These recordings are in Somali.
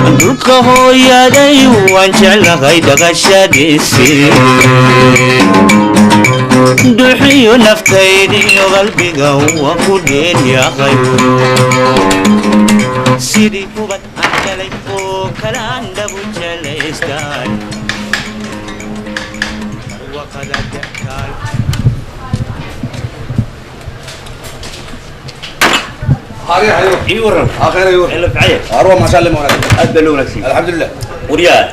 dhulka hooyaday waan jeclahay dhaqashadiisii dhuuxiyo naftaydiyo qalbiga waan ku dheeryahay sidii kubad aan helay oo kalaan dhabu jelaystaan waqada dekaal ايوه اخيرا ايوه اللي بعيه اروح ما شاء الله مولانا ادلونك سي الحمد لله وريال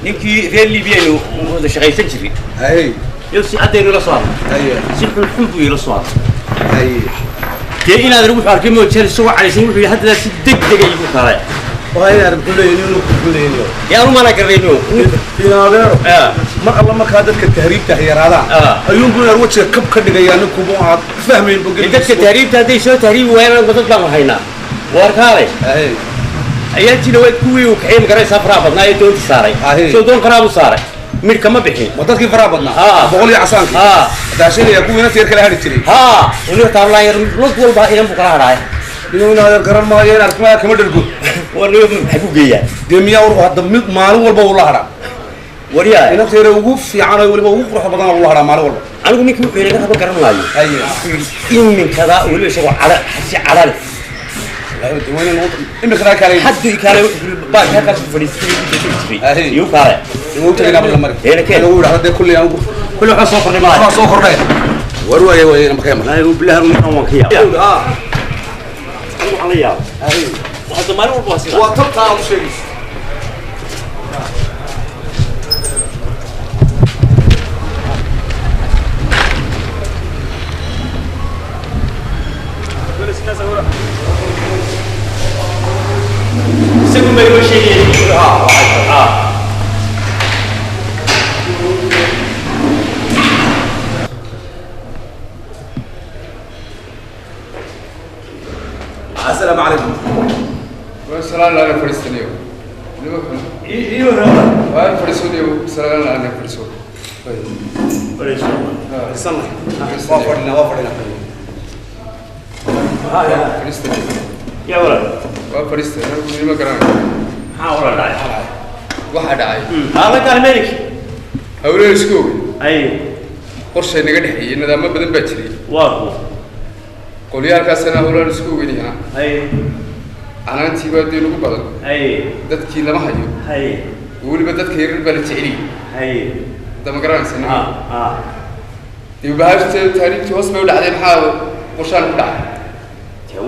نيكي ريال ليبيانو هذا شغيسن جري اي يوسي ادير لا صار اي سي الحب ولا صار اي تي ان هذا روح اركيمو جيل سو عليسين وحي هذا سي دغدغ يبو كاله وهي ارب كلينو كلينو يا ما انا قرينو يا mar alla marka dadka tahriibta xiyaraadaan ayuu guunar wajiga kab ka dhigayaan kubu aad fahmeen bogay dadka tahriibta hadii soo tahriib weeyaan dad baan hayna warkaale ayaa jira way kuwii uu kaxeen garay safra badnaa ee doonta saaray soo doon qaraabo saaray mid kama bixin wadadkii fara badnaa boqol iyo casaanki daashilaya kuwiina tiir kala hadhi jiray inuu taablaan yar lod walba idan buu kala hadhay inuu inaad garan maayo in arkmaa kama dhalgo warniyo maxay ku geeyaan deemiya uu hadda mid maalin walba uu la hadha وريا أنا ترى وقوف في عنا ولا وقوف روح بدنا والله هذا ماله والله أنا أقول لك وحين أنا بكرر ماي إن من كذا ولا شو على حسي على لا وين النقطة إنك كذا كاري حد كاري بعد هذا فريستري يو كاري يو ترى قبل المرة هنا كذا أقول هذا كل يوم كل واحد صفر ماي صفر ده وروا يا وين مكان لا يقول بلاه من أول كيا عليا وهذا ما هو بسيط وتبقى مشكلة سكون بيقول شيء السلام عليكم. والسلام عليكم فريستنيو. ايوه وين فريستنيو؟ السلام عليكم فريستو. استنى. وافرنا. فريستنيو. يا ولد. وفريستنيو أنا ما كرام. حاول لا. واحد عاي. هذا كان ملك. أولي سكوب. أي. قرش نقدر حي إن هذا ما بدنا بتشري. واقو. قولي هالك السنة أولي سكوب دي ها. أي. أنا أنتي بدي نقول بدل. أي. دتك لما هيو. أي. وولي بدت خير بلتشري. أي. ده ما كرام سنة. يبقى هاش تاريخ توصل ولا عليه محاول قرشان كده.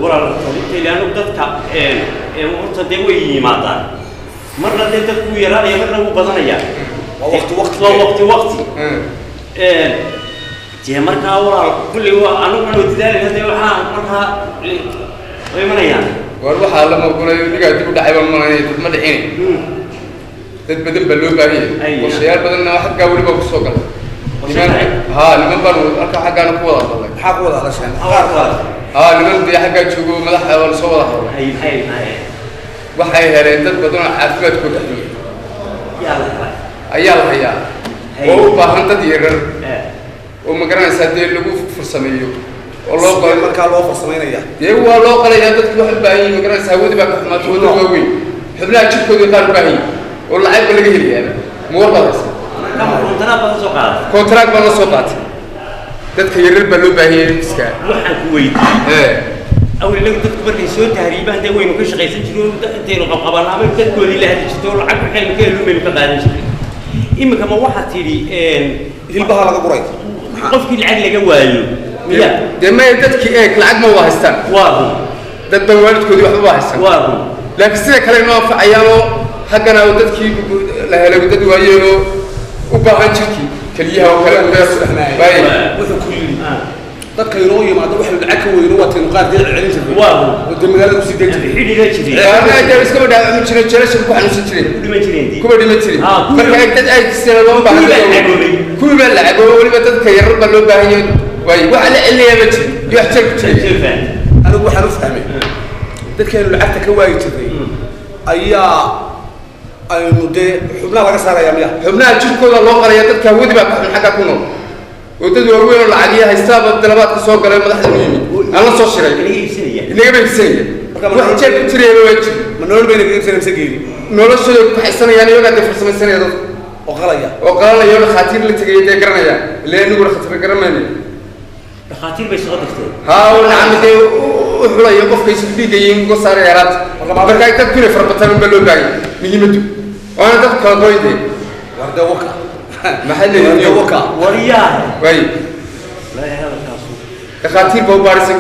ورا لأنه بدك وقت دوي ماذا مرة تدك ويرا يا مرة وبدنا وقت جه مرة ورا كل أنا كنا نتداري هذا وحنا مرة وين يعني وأروح على ما أقول لك قاعد تقول دعيب المرة تتمد عيني تبدل بلو باهي والشيال بدلنا واحد قاول يبغى بالسوق لمن بنو أركع حاجة أنا قوة والله حقوق علشان لمن دي حاجة تشوفوا ملح ولا صوت هاي waxay heleen dad badan oo caafimaadkooda ayaa oo u baahan dad yaryar oo ma garanaysaa dee lagu farsameeyo oo loo qoro markaa loo farsameynaya dee waa loo qalayaa dadku wax u baahan yihiin ma garanaysaa hawadii baa ka xumaato wadda waaweyn xubnaha jirkooda qaar u baahan yihiin oo lacag ba laga helayaa ma warbadaysa kontraag baa la soo qaatay dadka yaryar baa loo baahan yahay iska waxaan ku weydiiyey أول لقطة تكبر كيسون تهريبان ده وين وكش غيسن جنون تينو قبل عمل تقول لي لهذا الشتور العقل حين كله من كذا إما كمان واحد تيري البحر هذا قريب قف كل عقل جوال مياه ده ما يدك إيه العقل ما واهستان واضح ده الدوالد كودي واحد واهستان واضح لكن سيدا كلنا في أيامه حقنا ودك له لو دد وياه وباهن شكي كليها وكلام ده باي وذكري dadka inoo yimaado waxa lacag ka weyn oo tiin qaar dil celin jiray waaw oo magaalada ku sideen xidhiidha jiray ana jab iska badhaa ama jiray jeelasha ku xanuunsan jiray dhima jireen kuba dhima jiray marka ay dad ay sida loo baahan kuba lacag oo waliba dadka yar ba loo baahan yahay way waxa la cilmiya ma jiray iyo wax jiray anigu waxaan u fahmay dadka inuu lacagta ka waayi jiray ayaa aynu de xubnaha laga saaraya miya xubnaha jirkooda loo qaraya dadka wadi baa ka xagga ku nool ودد وين العادية هيستابد دلبات كسوق على مدح الميمي الله صوشري إني بيسيء wax jeer ku jireeyo waji ma nolol bayna ka iibsanaysa geeli noloshooda ku xaysanayaan iyaga dad farsamaysanaya oo qalaya dhakhaatiir la tagay ee garanaya ilaa anigu dhakhaatiir garanayna dhakhaatiir bay soo dirtay haa nacamade u xulayo qofka isku dhigayeen go saaray yaraad marka ay dad kule farbatan baa loo baagay muhiimadu waana dad kala goyday warda waka maxay leeyihiin waka wariyaa way la hada kaasu dhakhaatiir baa baarisan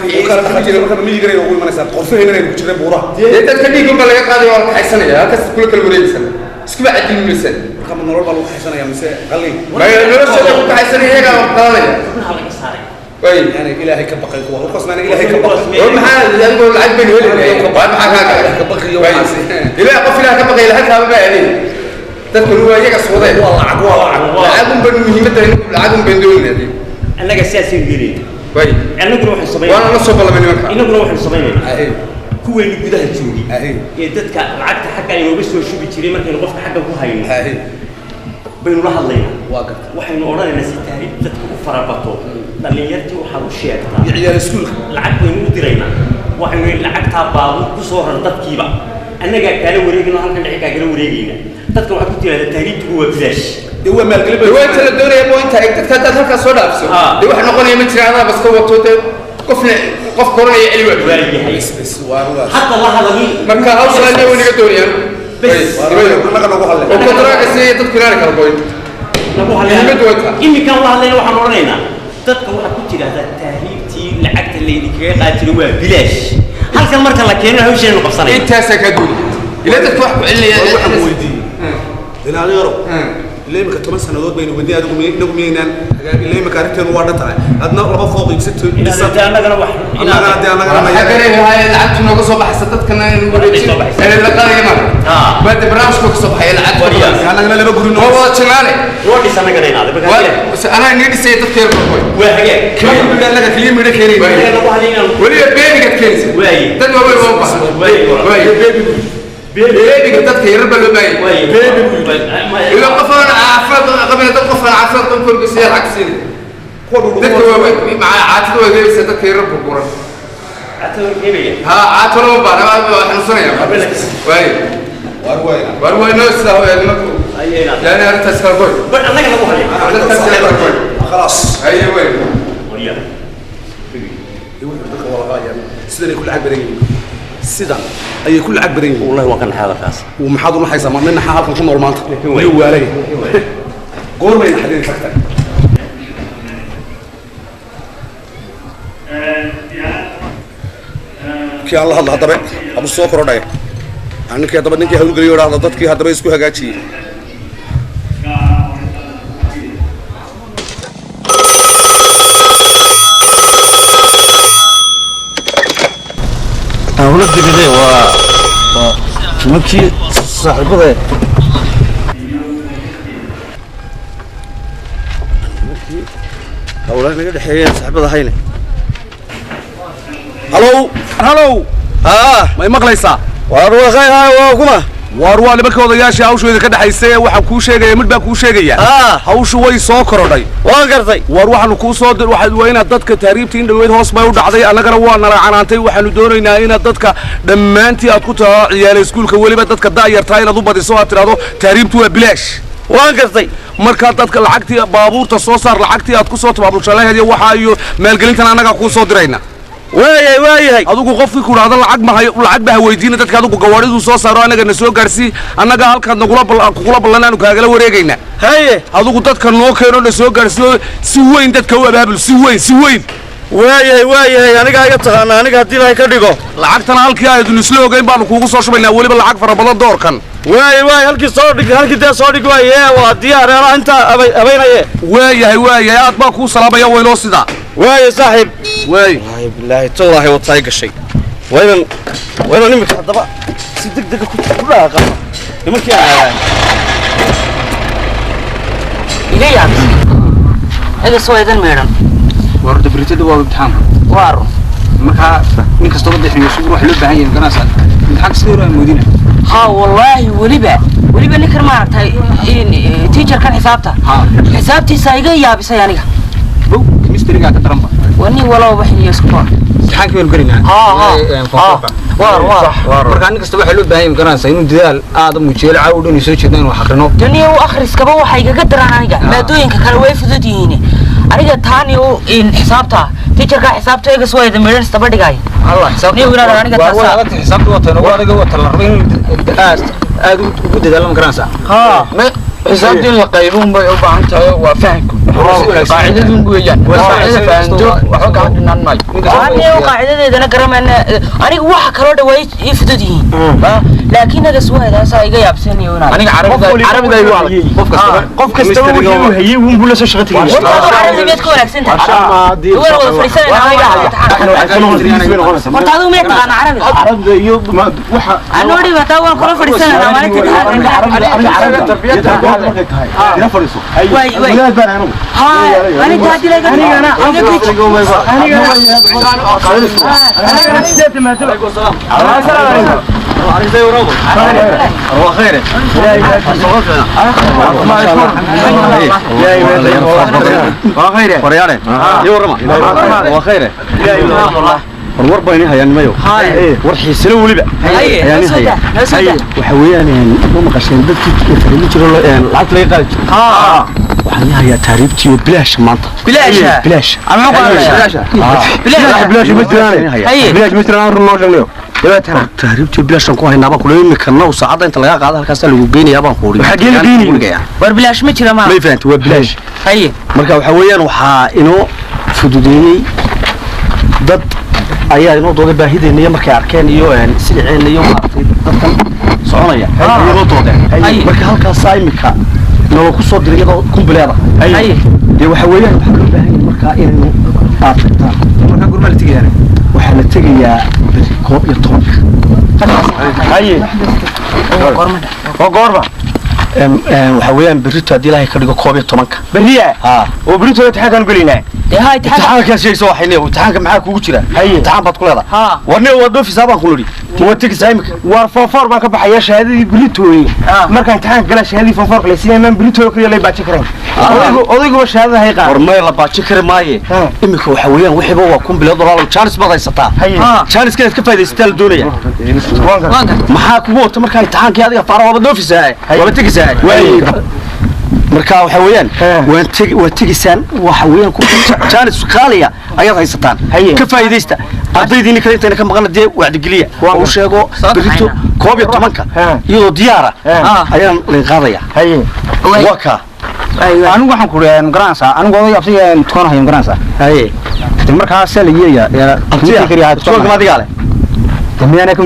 marka miyiga ugu imanaysaa qorfahayna inay ku jireen buuraha dadka dhiigga laga qaaday oo la xaysanaya halkaas kula kala wareegsan isku bacdin misan marka nolol baa lagu xaysanaya mise qalin ma noloshooda ku xaysanaya iyaga oo qalanaya laga saaray way yani ilaahay ka baqay kuwa qofna ilaahay ka baqay oo maxaa adigu lacag been helay waa maxaa ka baqay waas ilaahay qof ilaahay ka baqay halka ba baaday dadku waa iyaga sooday lacag ban muhiimada lacag ban doonayay annaga siyaasi gelin way annaguna waxaan sameeyay waana la soo ballamay nimanka innaguna waxaan sameeyay kuweeni gudaha joogi ee dadka lacagta xagga ay nooga soo shubi jiray markaynu qofka xagga ku hayno baynu la hadlaynaa waxaynu odhanaynaa si taariikh dadka u farabato dhalinyartii waxaad u sheegtaa ciyaal iskuulka lacag baynu u diraynaa waxaynu lacagtaa baabuur ku soo rar dadkiiba annagaa kaala wareegayno halkan dhici kaa kala wareegayna dadka waxaad ku tiraahdaa taariikhtigu waa bilaash dee waa maalgelin waa inta la doonaya bointa ay dadka dad halkaas soo dhaafso dee wax noqonaya ma jiraan adaa baska wato dee qof koranaya celi waa waayahay bas waa hadda la hadalin marka hawsha ay weliga doonayaan naga nagu hadlay oo kontraaga si dadku inaan kala goyn nagu hadlayna iminkaan la hadlayna waxaan odhanaynaa dadka waxaad ku tidhaahdaa taariikhtii lacagta laydinkaga qaadi jiray waa bilaash halkan marka la keeno hawsheenu qabsanaya intaasaa kaa duuli ilaa dadku wax ku celinaya waxaan weydiiyey ilaa yaro ilaa imika 10 sanadood baynu wadnay adigu inagu miyaynaan ilaa imika arrinteenu waa dhan tahay adna laba fooq iibsato annagana wax lacagtu nooga soo baxaysa dadkana la qaadaya marka baada barnaamijka ka soo baxaya lacag annagana laba guri oo wada jinaale loo dhisanaga inaad anaa nii dhisay dadka yar koy waa hagaag kaliya laga kaliya midho keenay weliba beeniga keenaysa dad waaweyn waa baxsan beebiga dadka yar baa loo baayay ila qofaan caafad qabay dad qofaan caafad qofku gisay lacagsiin dadka waaweyn caatadu waa geeysa dadka yar burburan caatadu geeyay ha caatadu ma baana waxaan sanaya war way noo islaaho ee nimanku yani arrintaas kala goy bal annaga lagu hadlay dadkaas kala goy خلاص haye way wariya dadka wala qaayaan sidoo ay ku lacag badan yihiin sidan ayay ku lacag badan yihiin wallahi waa kan xaaladaas ومحاضر الله حيسا من نحا halkan ku nool maanta iyo waalay goormayna xadin tagtay kii Allah hadda hadaba abu soo korodhay anninkii hadaba ninkii hawlgaliyo raacda dadkii hadaba isku hagaajiyay أولاد جديدة ومكي صاحبه أولاد نقدر حياة صاحبه هاينة هلو ما مقليسا وأروح هاي وكما warwaa nimanka odayaasha hawshooda ka dhaxaysay waxa ku sheegaya mid baa ku sheegaya hawshu way soo korodhay waan gartay war waxaanu ku soo dir waxa weeyna dadka taariibtii in dhaweyd hoos bay u dhacday annagana waa nala canaantay waxaanu doonaynaa in dadka dhammaantii aad ku taa ciyaal iskuulka waliba dadka daayartaa inaad u badiso aad tiraado taariibtu waa bilaash waan gartay marka dadka lacagtii baabuurta soo saar lacagtii aad ku soo tabaabulshalay waxa iyo maalgelintan annaga ku soo dirayna waayahay adigu qofkii ku raada lacag ma weydiina dadka adigu gawaaridu soo saaro anaga na soo gaarsi annaga halka kugula ballanaanu kaagala wareegayna haye adigu dadka noo keeno na soo gaarsiyo si weyn dadka u abaabul si weyn waayahay aniga iga taqaana aniga hadii ilaahay ka dhigo lacagtana halkii aydun isla ogeyn baanu kuugu soo shubaynaa weliba lacag fara badan doorkan waay halkii soo dhig halkii dee soo dhig waaye waa diyaar reeraha inta abaynaye waayahay aad baa kuu salaamaya waynoo sidaa waaye saaxiib waay bilaahi tawlaahi wataay gashay waynan imika haddaba si degdega ku dhaaqa nimankii aan iga yaabis iga soo eedan meeran war dabritada waa imtixaan waaro marka nin kasta oo bixinayo si wax loo baahan yahay ganacsi imtixaan sidoo aan moodina ha wallahi waliba ninkan ma aragtay in teacher kan xisaabta xisaabtiisa iga yaabisay aniga بو كمستري قاعد ترمى وني ولا وحي يسكون امتحانك وين قرينا وار marka nin kasta waxa loo baahan yahay garanaysa inuu dadaal aad u jeel caawdin soo jeedaan wax aqrino duniya u akhriskaba waxay kaga daraan aniga maadooyinka kale way fudud yihiin aniga taani oo in xisaabta teacherka xisaabta iga soo yeeday meelan istaba dhigay Allah xisaabta niyo walaal aniga taasa waa xisaabta wataan oo adiga wata la rabay in aad ugu dadaal ma garanaysa حسابتي القيرون بيوبان تاو وفهمكم قاعدتهم بويان وقاعدة فهمتو وحق عندنا الماي أنا وقاعدة إذا أنا كرم أنا واحد كرر دواي يفدودين لكن هذا سوى هذا سايق يابسني هنا أنا عربي ده يوالي قف كستوي هي ومبلش شغتي عربي بيتكون أكسنت هو فريسان أنا مرتادو ميت أنا عربي عربي يوب ما وح أنا ودي بتاوى كل فريسان أنا ما نتكلم يا فريسو واي لا بان انا هاي انا تادي لك انا war bayni hayaan mayo war xiisilo waliba hayaan waxa weeyaan ma maqasheen dadkii fariin jiro lacag laga qaadi jiro waxaan hayaa taariibtii bilaash maanta bilaash ama bilaash ma jiraan bilaash ma jiraan run loo sheegayo taariibtii bilaashan ku haynaa baan kula imika now saacada inta laga qaado halkaas lagu geynayaa baan ku waxa geeyay war bilaash ma jira ma fahanti waa bilaash marka waxa weeyaan waxa inoo fududeeyay dad ayaa inoo dooda baahideena markay arkeen iyo siliceen iyo maartay dadkan soconaya inoo doodeen marka halkaas imika noo ku soo diray iyadoo kumbileeda de waxa weeyaan waxa loo baahan yahay marka inuu aafta marka gurma la tagayaan waxa la tagayaa koob iyo tobanka goorma waxa weeyaan berrito hadii ilaahay ka dhigo koob iyo tobanka بريئة oo بريتو imtixaankan gelinaa هاي imtixaankaas sheegso waxay imtixaanka maxaa kugu jira imtixaan baad ku leedahay warne wado fisaabaan ku lori waa tigisa imika war foofor baan ka baxaya shahaadadii بريتوي marka imtixaanka gala shahaadadii foofor kale sideen بريتو kaliya lay baaji kareen odaygu shahaadada hay qaad war ma la baaji kare maaye imika waxa weeyaan wixiiba waa kumbileed walaal chance baad haysataa chance ka faa'iidaystaa la doonaya maxaa kugu wata marka imtixaankii adiga faaro wada doofisaa wala tigisa marka waxa weeyaan waan tigisaan waxa weeyaan ku chance qaaliya ayaad haysataan ka faa'iideysta ardaydiina kale inta ka maqan dee wacdi geliya oo sheego berito koob iyo tobanka iyadoo diyaara ayaan la qaadaya waka anigu waxaan ku reen garanaysa anigu oday afsiga tukan hayo garanaysa marka saliyaya abtiga kariya tukan ma digaale tamiyana ka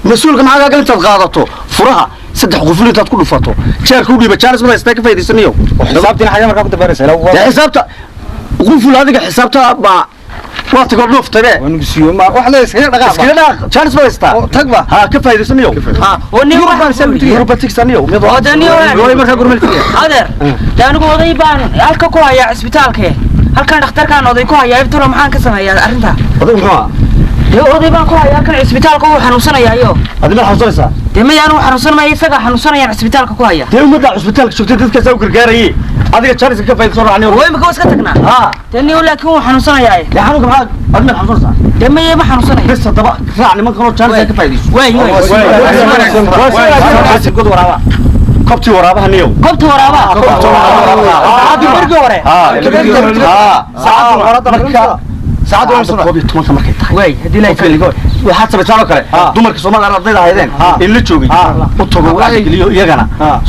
mas'uulka maxaa ka intaad qaadato furaha saddex qoful intaad ku dhufato jeerku dhiba chance ma istaa ka faa'iideysanayo xisaabtina xayaa marka ku dabaraysa xisaabta qoful adiga xisaabta ba waad ka dhuftay ونقصيو ما واحد iskaga dhaqaa chance ma istaa tagba ha ka faa'iideysanayo وني waxaan sabtiga roboticsanayo mid wadaniyo marka gurmalkiga adeer taanigu oday baan halka ku haya isbitaalka halkan dhakhtarkan oday ku haya ibtiro maxaan ka sameeyaa arinta oday muxuu oday baan ku haya halkan isbitaalka uu xanuunsanayo adina xanuunsanaysa dema yaanu xanuunsanay isaga xanuunsanaya isbitaalka ku haya dee umada isbitaalka joogtay dadka soo gargaarayay adiga chance ka faa'iideysan raacnay way ma ka iska tagnaa tani laakiin uu xanuunsanaya yaa xanuunka maxaa adina xanuunsanaysa dema ma xanuunsanaya bes daba raacnay man kano chance ka faa'iideysan way god waraaba قبتي ورابها نيو قبتي ورابها عادي برجع ورا ساعات ورابها مركا ساعات ورابها كوبي تومك مركا تاي واي هدي لا يفعل waxaad sameeyaan kale dumarka Soomaaliya ardayda haydeen in la joogay u tago waxa geliyo iyagana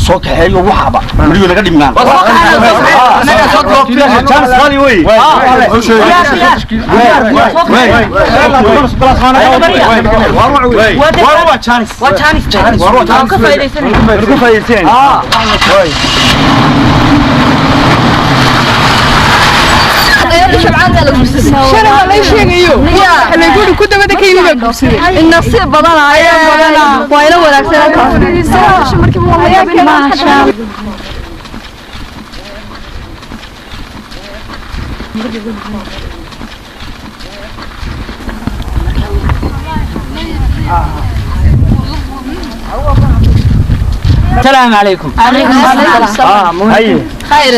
soo kaxeeyo waxaba midii laga dhimnaan anaga soo goobtay chance qali way waa chance ka faa'iideysan شنو ولا شيء يو اللي يقول كنت بدك يبقى النصيب بدنا وإلى ولا ما شاء السلام عليكم. عليكم السلام. خير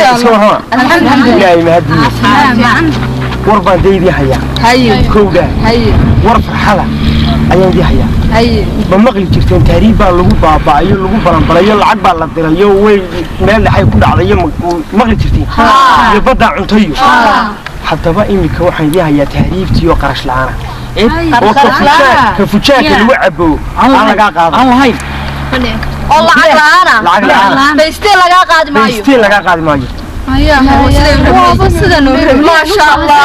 الحمد لله ما هدي وربان ديدي حيا كودا ورفع حلا ayaan dihayaa ma maqli jirteen taariikh baa lagu baabaayo lagu balanbalayo lacag baa la dirayo way meel dhaxay ku dhacday maqli jirteen iyo badda cuntayo haddaba imika waxaan dihayaa taariikhtii oo qarash la'aan ka fujaanka lagu cabo aan laga qaado aan lahayn oo lacag la'aan baystee laga qaadi maayo waa sida nuur ma sha Allah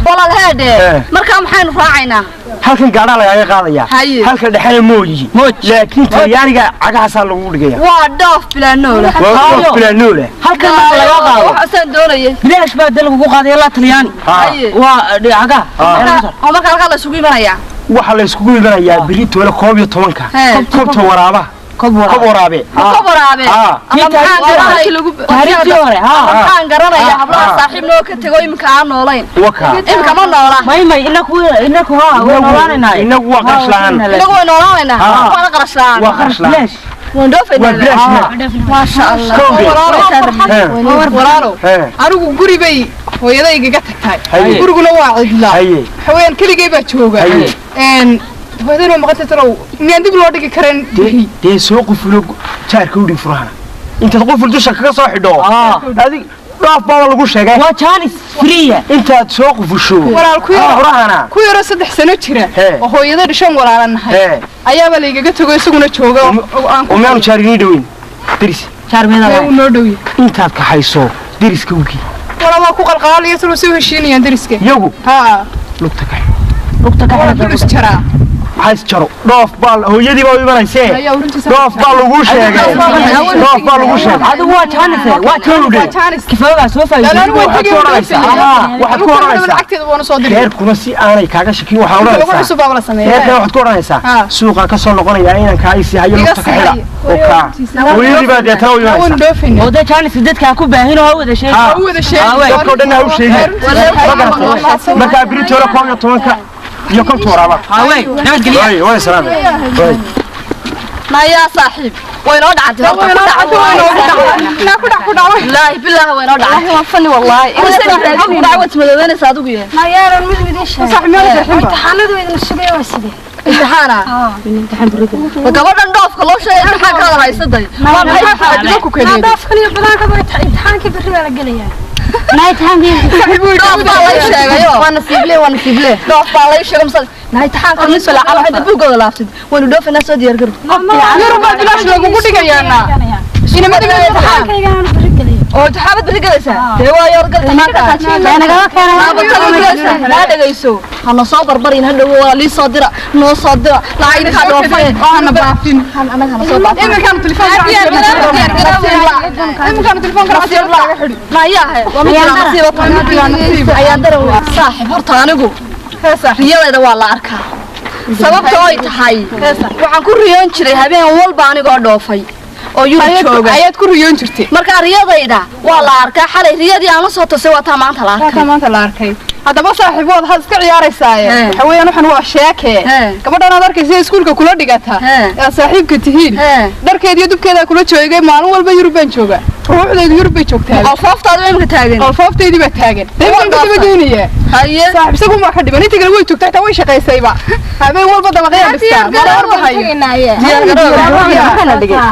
walaal heede marka maxaynu raacaynaa halkan gaadha laga qaadaya halka dhaxana mooyi laakiin talyaaniga cagahaasa lagu dhigaya waa dhoof bilaanoole halkan laga qaado waxaan doonayay bilaash baa dal lagu qaaday la talyaani waa caga oo marka halka la isugu imanaya waxa la isugu imanayaa biri toole 12ka koobta waraaba كبرابي waxaan garanayaa hablaha saaxiibnoo ka tago imka aan noolayn imka ma noola may inaku inagu waa qarashlaan inagu way noolaanayna waa qarashlaan ما شاء الله walaalo anigu guri bay hooyadayga ka tagtay guriguna waa cidla haween keligay baa jooga هذا ما قلت ترى إني دب لودي كرن ده سوق فلوق شهر كودي فرحنا أنت تقول فلوس شكلك صاحي دو هذه راف بابا لقول شيء وشانس فرية أنت تسوق في ولا فرحنا كوي رصد حسنة شرا وهو يقدر يشون ولا لنا أيام اللي جت تقول سكون تشوجا وما نشاريني دوين درس شهر من هذا دوين أنت كحيسو درس كوكي ولا ما كوك القال يسلو سوي شيني درس كي يوجو ها لقتك درس شرا عايز شرو ضاف بال هو يدي ما يبرسه ضاف بال وش يا جاي ضاف بال وش هذا هو شانسه كيفاه سوف لا واحد كورنيسا وانا صادق غير كنسي انا كاغا شكي waxa waxa koranaysa suuqa ka soo noqonaya inaan kaaysi hayo lugta ka xira oo ka waydi baad ya taw yoonaysa oo da chance dadka ku baahin oo wada sheegay dadka dhan u sheegay marka britola 12ka iyo kan tooraba way nabad galiya way salaam way ما يا صاحب وين ودعت لا بالله وين ودعت وفني والله دعوة مدونة صادق يا ما يا المدمد ايش صاحب ما امتحانات وين الشقيه وسيدي امتحانا امتحان بريد وقبل ندوف كل شيء امتحان كان رايس داي ما بحاجه كده ندوف كل بلاك امتحان كبر ولا قليا نايت هانجي دوف بالله شيغايو وانا سيبلي دوف بالله شيغ مسل نايت هانك نسلا على حد بوغو لافتid wanu doofna soo diyaar garow yurba bilash lagu dhigayana ina ma dhigay oo taxabad brigadaysa de waa yor galta maanta anaga keenay la dhagayso hana soo barbarin hadhow waa li soo dira noo soo dira lacag ka doofay ana baafin anaga hana soo baafin imkan telefoonka laga xidhi ma yahay waa mid ayaan daran saaxib horta anigu riyadayda waa la arkaa sababta ay tahay waxaan ku riyoon jiray habeen walba anigoo dhoofay oo yurub jooga ayaad ku riyoon jirtay marka riyadayda waa la arkaa xalay riyadii aan la soo tosay waa taa maanta la arkay haddaba saaxiibood had iska ciyaaraysaa waxa weeyaan waxaan waa sheeke gabadhan aad arkaysa iskuulka kula dhigata yaa saaxiibka tihiin dharkeed iyo dubkeeda kula joogay maalin walba yurub baan jooga ruuxdeedu yurub bay joogtaa alfaaftaadu imka taagan alfaafteedii baa taagan deegaan ka tabageynaya haye saaxiib isagu ma ka dhiban inta kale way joogtaa taa way shaqaysayba habeen walba dabaqeeya dhistaa ma warbahayo diyaar garoow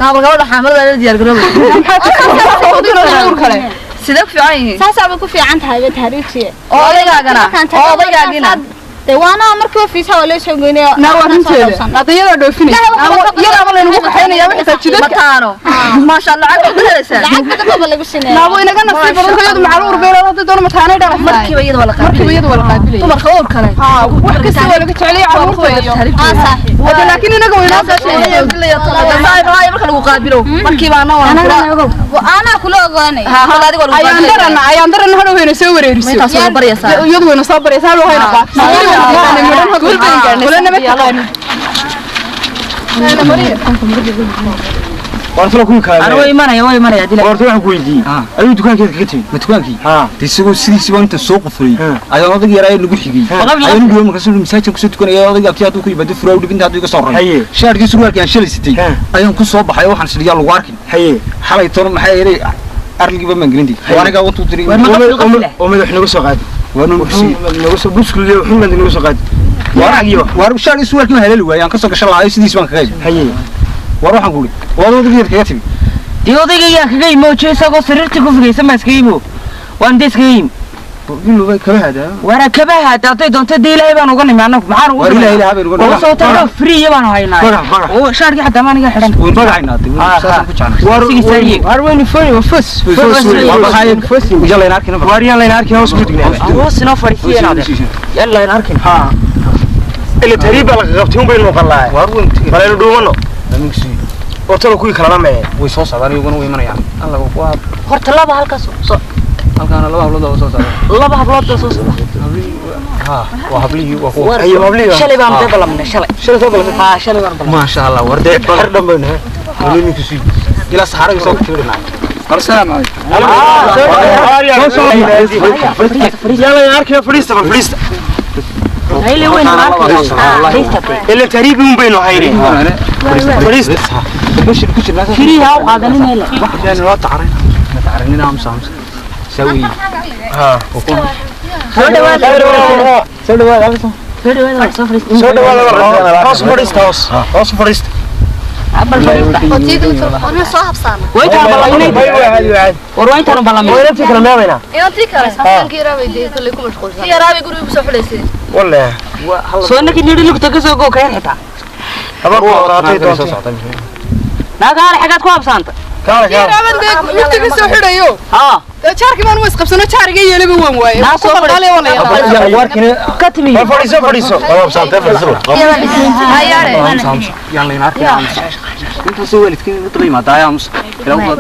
نعم قبل حامل ولا ديار قرب سيدك في عيني ساسا بكو في عن تاريخي أوضيعنا وانا مركو في سوا ليش يقولي نعم نطير دوفني يلا والله نبوك حين يا بحث كذا مكانه ما شاء الله عقب بلسه لعب بدك ولا بسنة لا وين قلنا في برضو يد معروف بين رد دون مكانه ده مركب يد ولا قابل تمر خور كله وحكي سوى لك تعلي عروف صح ولكن انا قوي ناس صاحب هاي مركب قابله مركب انا وانا كله اغاني ها هذا ولا ayaan daran hado weyn soo wareeriso yad weyn soo baraysaa loo hayna qaad wartala ku kala أنا وين ماني هدي لك wartala waxaan ku weydiiyey ayuu dukaankeeda kaga timid matukaankii ha isagoo sidiisii inta soo qufulay ayaan odag yaraa lagu xigay ayaan ugu markaas masaajid ku soo tukanay odag abtii haduu ku yimid furaw dhibinta haduu iga soo raray shaarkiisu warkii aan shalaysitay ayaan ku soo baxay waxaan sidii lagu arkin xalay toona maxay yeelay arligiiba ma gelindii waaniga waqti diray oo madax naga soo qaaday waanu naga soo buskul iyo xumad naga soo qaaday waanagiiba war shaarkiisu warkii ma helay waayaan ka soo gashay lahaay sidiis baan kaga war waxaan ku wada odag yar kaga timid دي وضيق يا كجاي موجي ساقو سريرتي كوفي سما سكيمو وان ديس كيم بقول كبه هذا ورا كبه هذا تي دونت دي لا يبان وغني معنا معنا ورا لا لا هبل ولا صوت فري يبان هاينا او شاركي حتى ما نيجا خدان وين بغاينا وين فوني وفس فس يلا يناركنا واريان لا يناركنا وسكوتنا هو سنو فريسينا يلا يناركنا ها اللي تريبا لقبتهم بين مقلاي وارون بلا دومنو hortala kuwii kala lamay way soo socdaan iyaguna way imanayaan alla waa horta laba halkaas soo halkaana laba hablood oo soo socda laba hablood oo soo socda ha waa hablihii waa kuwa ay hablihii shalay baan dad balamna shalay ha shalay baan balamna ma sha Allah warday har dhanbayna waliin ku sii ila saxara soo tiirina السلام عليكم يلا ياركي فريستا هاي وين اللي تقريبا بينه هايري فريستا كش فريها وقادنين هلا واحد لا تعرنين امس سوي ها راس فريستا أنا صاحب سامي. وين ترى وين ترى بالله وين أنت كلام يا إيه أنت كلام كيرا بيدي كلكم مشغول. يا رابي قولوا بسافر لسه. والله. سوينا كنيري لك تكسو كو كير حتى. أبغى راتي دوس. لا قال حاجات كواب سانت. كار. يا رابي ده تكسو حريو. شارك ما نوسق بس أنا شارك يلي بوم واي. لا صوب عليه ولا يلا. يا واركين. كتمي. فريسو. كواب سانت فريسو. هيا يلا يناركنا انت سوي لك طلي ما دايا امس ما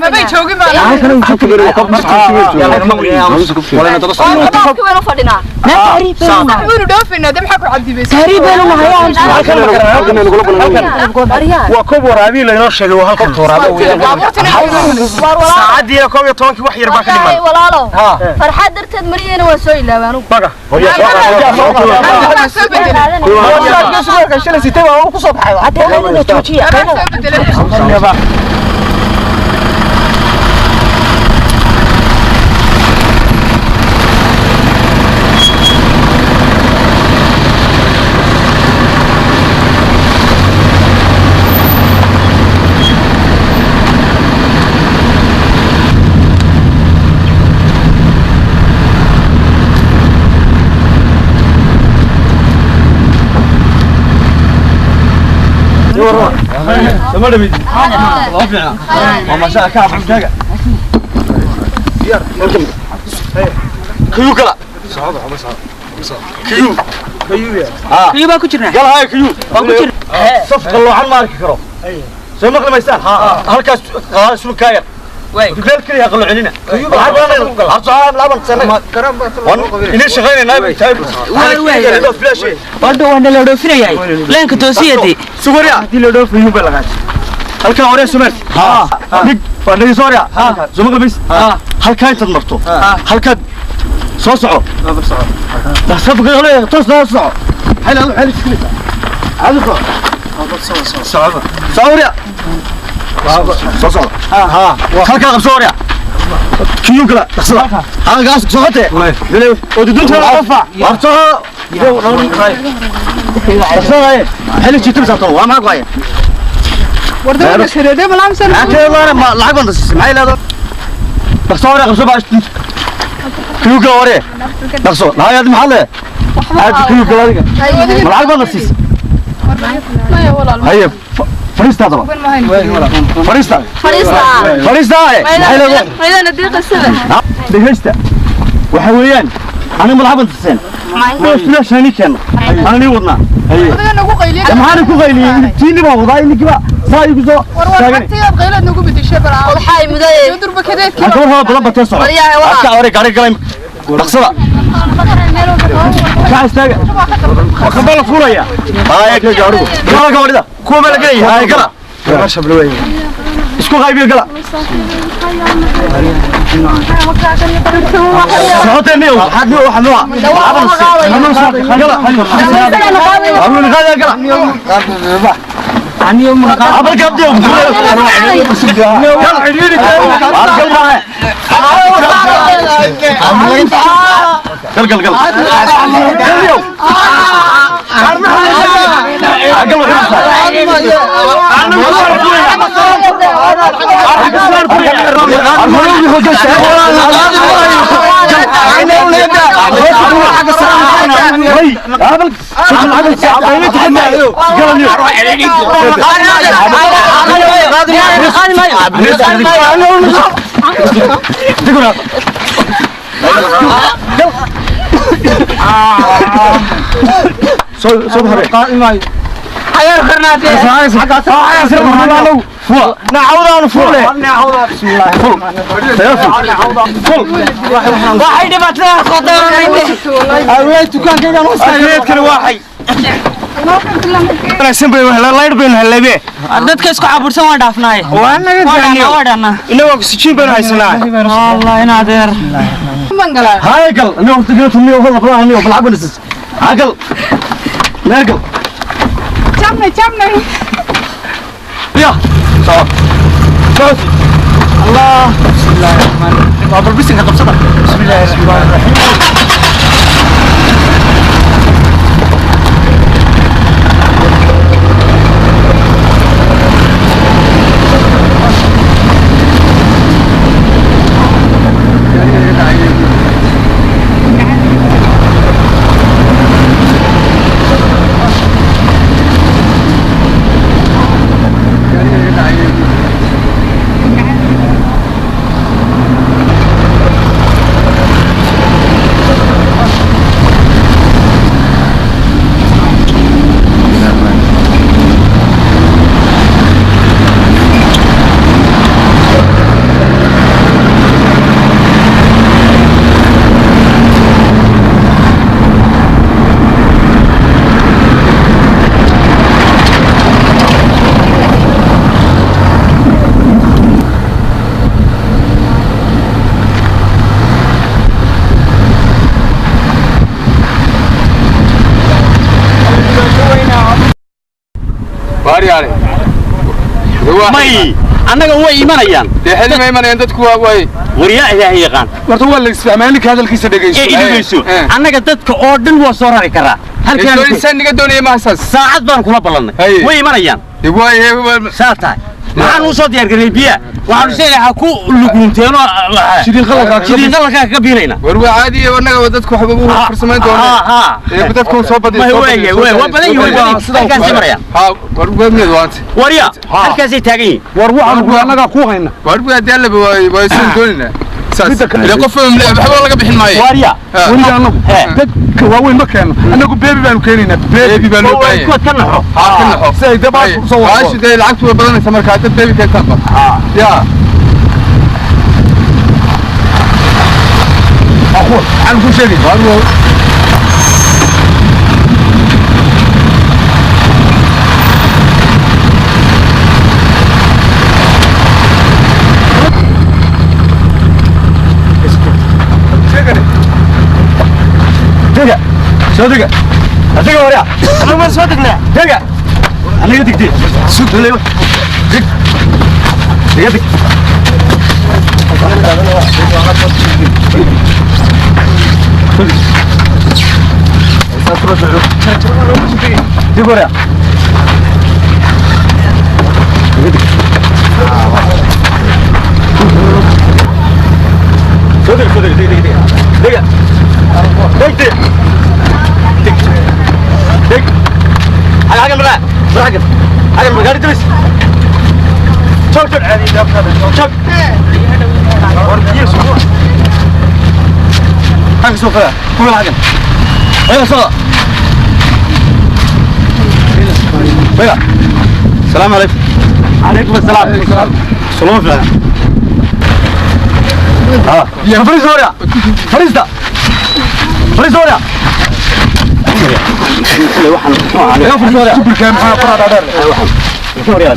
بيجوجي ما ولا ندرس كمان فدينا لا تقريبا وين دوفنا دم حكوا عدي بس تقريبا وكوب ورابي لا ينشغل وهلكن تورابا ساعدي كوب يا تونكي wax yar ba ka dhiman walaalo farxad darteed mariyana waa soo ilaabaan baga شلون سيتي وأنا كوسو بحاجة حتى هذا توجيه ما دمي الله فينا وما شاء كعب حاجة يا كيو كلا كيو كيو باكو جرنا يلا هاي كيو باكو جرنا صفق الله عن مارك كرو سو مقل ما يستاهل هلكاس سلو كاير وين قبل كل يقلوا علينا كيو عطوا لا بنسنا إني شغالين نايم تايب وين وانا لو دوفنا ياي لين كتوسيتي سوريا دي لو دوفنا بلغات halka hore sumeed dig fadhiga Sooria soo qabis halka inta marto halka soo soco dasab qale toos soo soco hal iskilisa adigo صعبة Sooria soo soco halka qab Sooria كيو كلا تخسر ها قاس صوته وددونت القفا ورتها يدو نوري تخسر حلو جيتم ساتو ما قايه ورده ولا شريده بلا مسن والله ما لعب بس ما لا تخسر قبص باش كيو كلا وري تخسر لا يا محله هاد كيو كلا ما لعب بس ما يا والله هي فريستا طبعا فريستا ما نديق السبع دهشتا وحويان انا ملعب السن ما فلاش هني كان انا لي ودنا هذا نقول قيلي ما انا كو قيلي تيني با وضاي انك با ساي كسو ورورتي قيلة نقول بدي شبر والحاي مداي يضرب كذا اكون هو بلا بتسع اكا اوري غاري غلاي رخصه كاستاغ قبل فوريا هاي كجارو كلا كوريدا كوما لا غلي هاي كلا ولا شبلوي اسكو غايب يقلا صوتني حد واحد نوع عن يوم عبر قبض يوم حيار خرناتي نعوضان فول بسم الله فول واحد بطلع خطر أولاد دكان كذا نص أولاد كل واحد أنا سنبي وهلا لا يربين هلا بيه dadka isku cabursan waa dhaafnaay وأنا waadhana إنه وقت سجين بين هاي سنة والله ina adeer هاي قل أنا وقت قلت مني وهلا بلا هني وبلعب نسس عقل ما قل جمعي يا صار صوت الله بسم الله الرحمن الرحيم أبو بسم الله بسم الله الرحمن الرحيم عليه ماي أنا هو إيمان أيام حلم إيمان عندك كواي ورياء إلهي يقان ورتوا اللي استعمالك هذا الكيس دقيقة إيه إدريسو أنا قدرت أوردن وصورة كرا هل كان الإنسان نقدر ما أساس ساعات بان كنا بلنا وإيمان أيام يبغى ساعتها ما نوصل يا قريبية وعلى شيء حكوا لقونتين شدين خلقك كبيرين وروا عادي وانا ودتكم حبوبه فرسمان دون بدتكم سو بدي ما هو بدي كان سمريا ها وروا من وانت وريا halkaasay taagan yihiin war waxaan anaga ku hayna warbu dal way soo doonina saas ila qof waxba laga bixin maayo wariya wariya anagu dadka waaweyn ma keeno anagu beebi baanu keenayna beebi baanu baahay ku kanaxo kanaxo say dabaa soo waa sidee lacagtu way badanaysa marka dad beebi ka taqba ya أخوه عن كل شيء والله دقة شو دقة دقة وريا أنا ما صوتك لا دقة أنا يدك دي سوق ليه دق يدك يا السلام عليكم. عليكم السلام. سلام فلان. يا فريزوريا. فريزدا. فريزوريا. يا فريزوريا. سوبر كام فراد هذا. فريزوريا.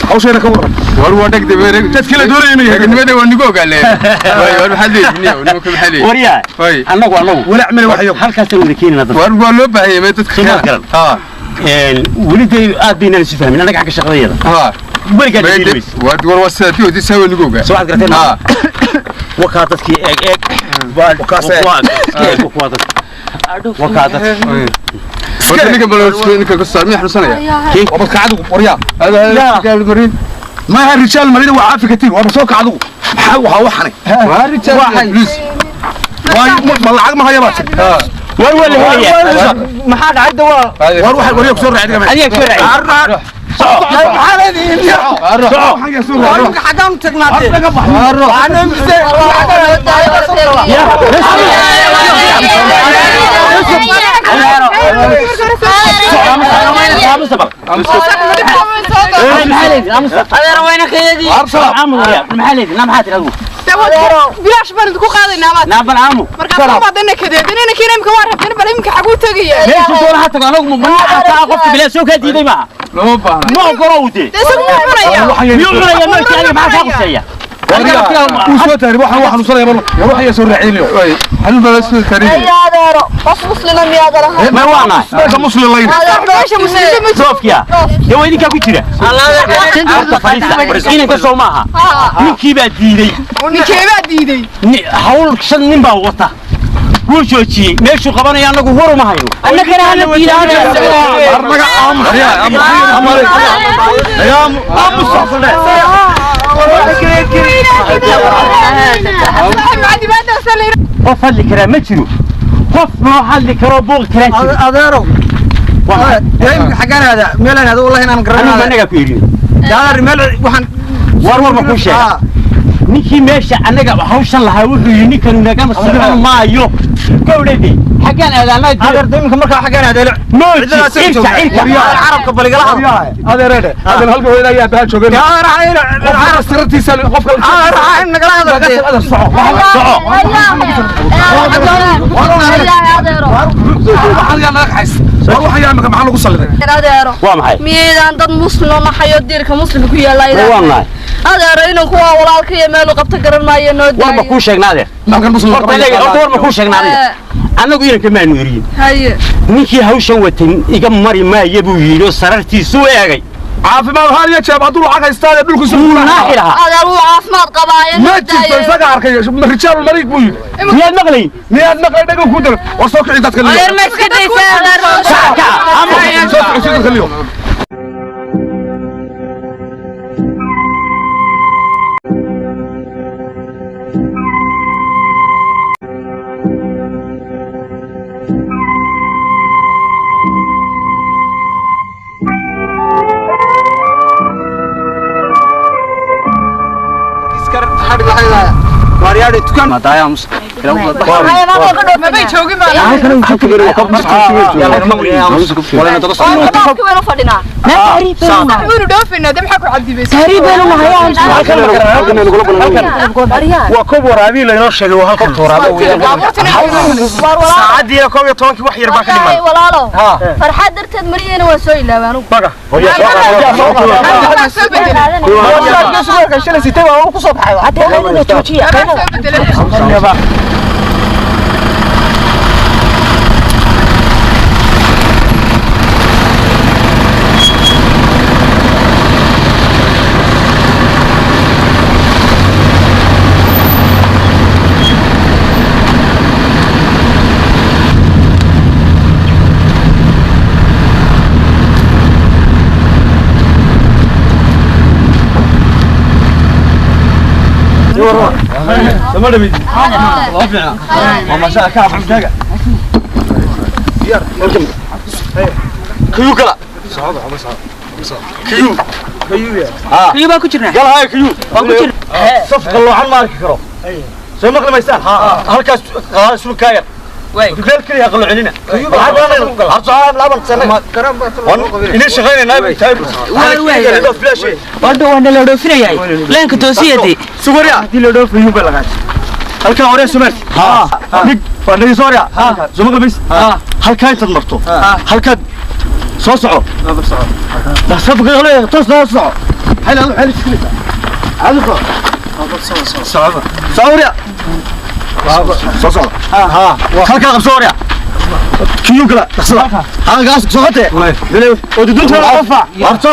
hawsheena ka waran war waa dhag dabeere dadkii la doonayay hagnimada waa nigu ogaale war maxaa leeyahay nimanka maxaa leeyahay wariyaa annagu walac meel wax halkaas wada keenina dad war waa loo baahan yahay dadka ha weliday aad bayna si fahmin anaga xagga shaqadeeda ha weligaa diilis war wasaati oo disaw nigu ogaa soo aad garteen ha wakaa dadkii eeg waa kaas wakaa dadkii wadaniga balooska ka saarmi xanuunsanaya وبس كعدو وريا هذا المريض ما هي الرجال المريض وعافي كثير وبس كعدو وحني ما الرجال فلوس والله ما هي بس ولا هي ما حد عنده وروح وريك بسرعه عندك عليك بسرعه بلاش برد كو قادينا ما نابل عامو marka baadana kadeedina keenay ka warhabtana bal imka xagu tagaya meesha doona hatta anagu ma qofka bilaa soo ka diiday ma loo baahan ma qorowde يمريا ما كان ما تاخذيا وسو تاري waxaan u sanay ruux ay soo raacinayo hal bala soo tari يا دارو بس مسلم يا دارو ما وانا ka muslim layn هذا مسلم صوفيا يا وينك ku jira الله farista ina ka soo maaha ninkii baa diiday hawl shan nin baa wata wuu joojiyey meeshuu qabanaya anagu war uma hayno annagana hala diidaa arnaga qof hadli karaa ma jiro qof loo hadli karo buuq karaa adeero xagaan hada meelan hada wallahi inaan garanaa anaga ku yiri daadar meel waxaan war ma ku sheegay ninkii meesha anaga hawshan lahaa wuxuu yiri ninkan naga socon maayo gowdhadi xagaan aadaana adeer deeminka markaa xagaan hada carabka baligala adeerede adan halka weyn ayaa baa joogay adeer sirtiisa qofka nagala hadal ميدان ضد مسلم ما حيو ديرك مسلم كيا لا والله هذا رينو كوا walaalka iyo meel qabta garan maayo noo war ma ku sheegnaade markan muslim war ma ku sheegnaade anagu ina kama nuuriin haye ninkii hawshan watay iga mari maayo buu yiri sarartiisu eegay caafimaad hal iyo jeeb haduu lacag haystaa dhulku soo naaxiraha هذا هو caafimaad qabaaya ma jirto isaga arkay rijaal mariig buu yiri miyaad maqlay dhago ku dar war soo kici dadka غير ما iska daysaa saaka soo kici dadka liyo wariyada tukan ما دايمس ما bay joogin baa ولا ندرس وين فadhina wuu dhoofina dab xaq cadibaysa وكوب ورابي لا ينو شيغay waa halka tooraba weeyaan saacadii 12 wax yar baa ka dhiman walaalo farxad darteed mariyana waa soo ilaabaan baga ورا سما دمي وافعنا وما شاء كعب حاجه يلا كيو كلا كيو كيو باكو جرنا يلا هاي كيو باكو جرنا صفق الله عن مارك كرو سو مقل ميسان هلكاس سو كاير واي دبل كلي يقلو علينا عصا لا بنت سنه إني شغالين نايم تايب واي فلاشي waddo wana la dhoofinayaa leenka toosiyadii سوريا دي لو دوف يوبا لغاش halka hore sumer dig fadhiga Sooria soo maqal bis halka inta marto halka soo soco la sabqa hore toos soo soco hal hal iskilita halka صعبة سوريا halka qab Sooria kiyo kala dhaxsada halkaas soo qatay ودودنت ولا قفا warto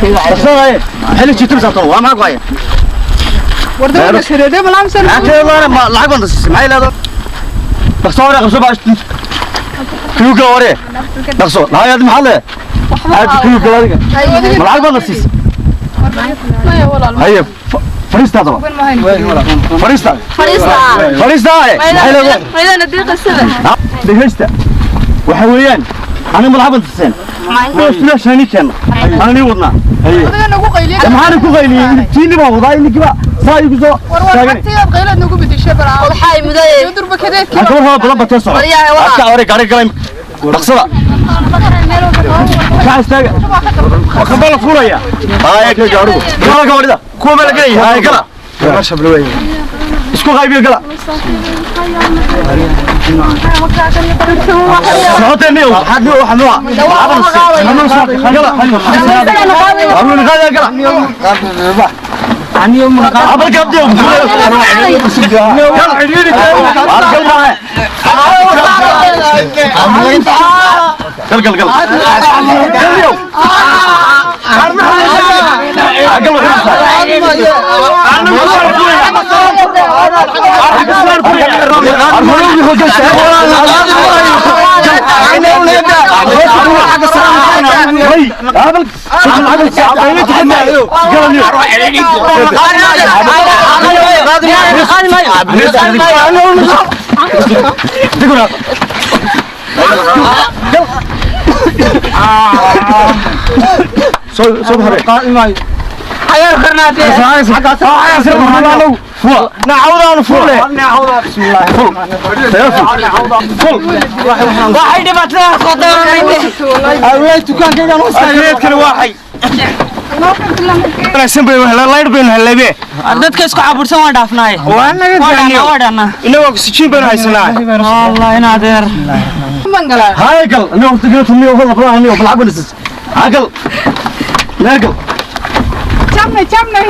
dhaxsada hal jitu sabto waa ma qoyay warda shirade balamsan أنا ما لعب أنا ما يلا بصور قبضة باش كيو كوري بصور لا يا محله هاد كيو كوري ما لعب أنا سيس ما يا ولا هاي فريستا طبعا فريستا فريستا ما يلا نديق السبب دهشتا وحويان أنا ما لعب السن بس فلاش هني كان أنا ودنا هذا نقول قيلي ما أنا كقيلي تيني ما وضعي إني كذا سايق زو ورورتي قيلة نقول بدي شبر والحاي مداي يضرب كذا أنا كمان بلا بتوصل أرجع أوري قاري كلام بخسرة كاس تاجا خبلا فوريا هاي كذا جارو كلا كوري ده كوم ولا كذي هاي كلا ما شبلوي اسكو غايب يقلا صوتني حد وحنوا عن يوم قبل قبل يوم حيار خرناتي نعوض فول بسم الله فول واحد بطلع خطر أويت كان كذا نص كل واحد أنا سنبي وهلا لا يربين هلا بيه dadka isku cabursan waa dhaafnaay waa dhaana inagu sijin baan haysanaa wallahi naadeer mangala هاي قل أنا وقت قلت إني والله بروح إني وبلعب نسس عقل ناقل جمنا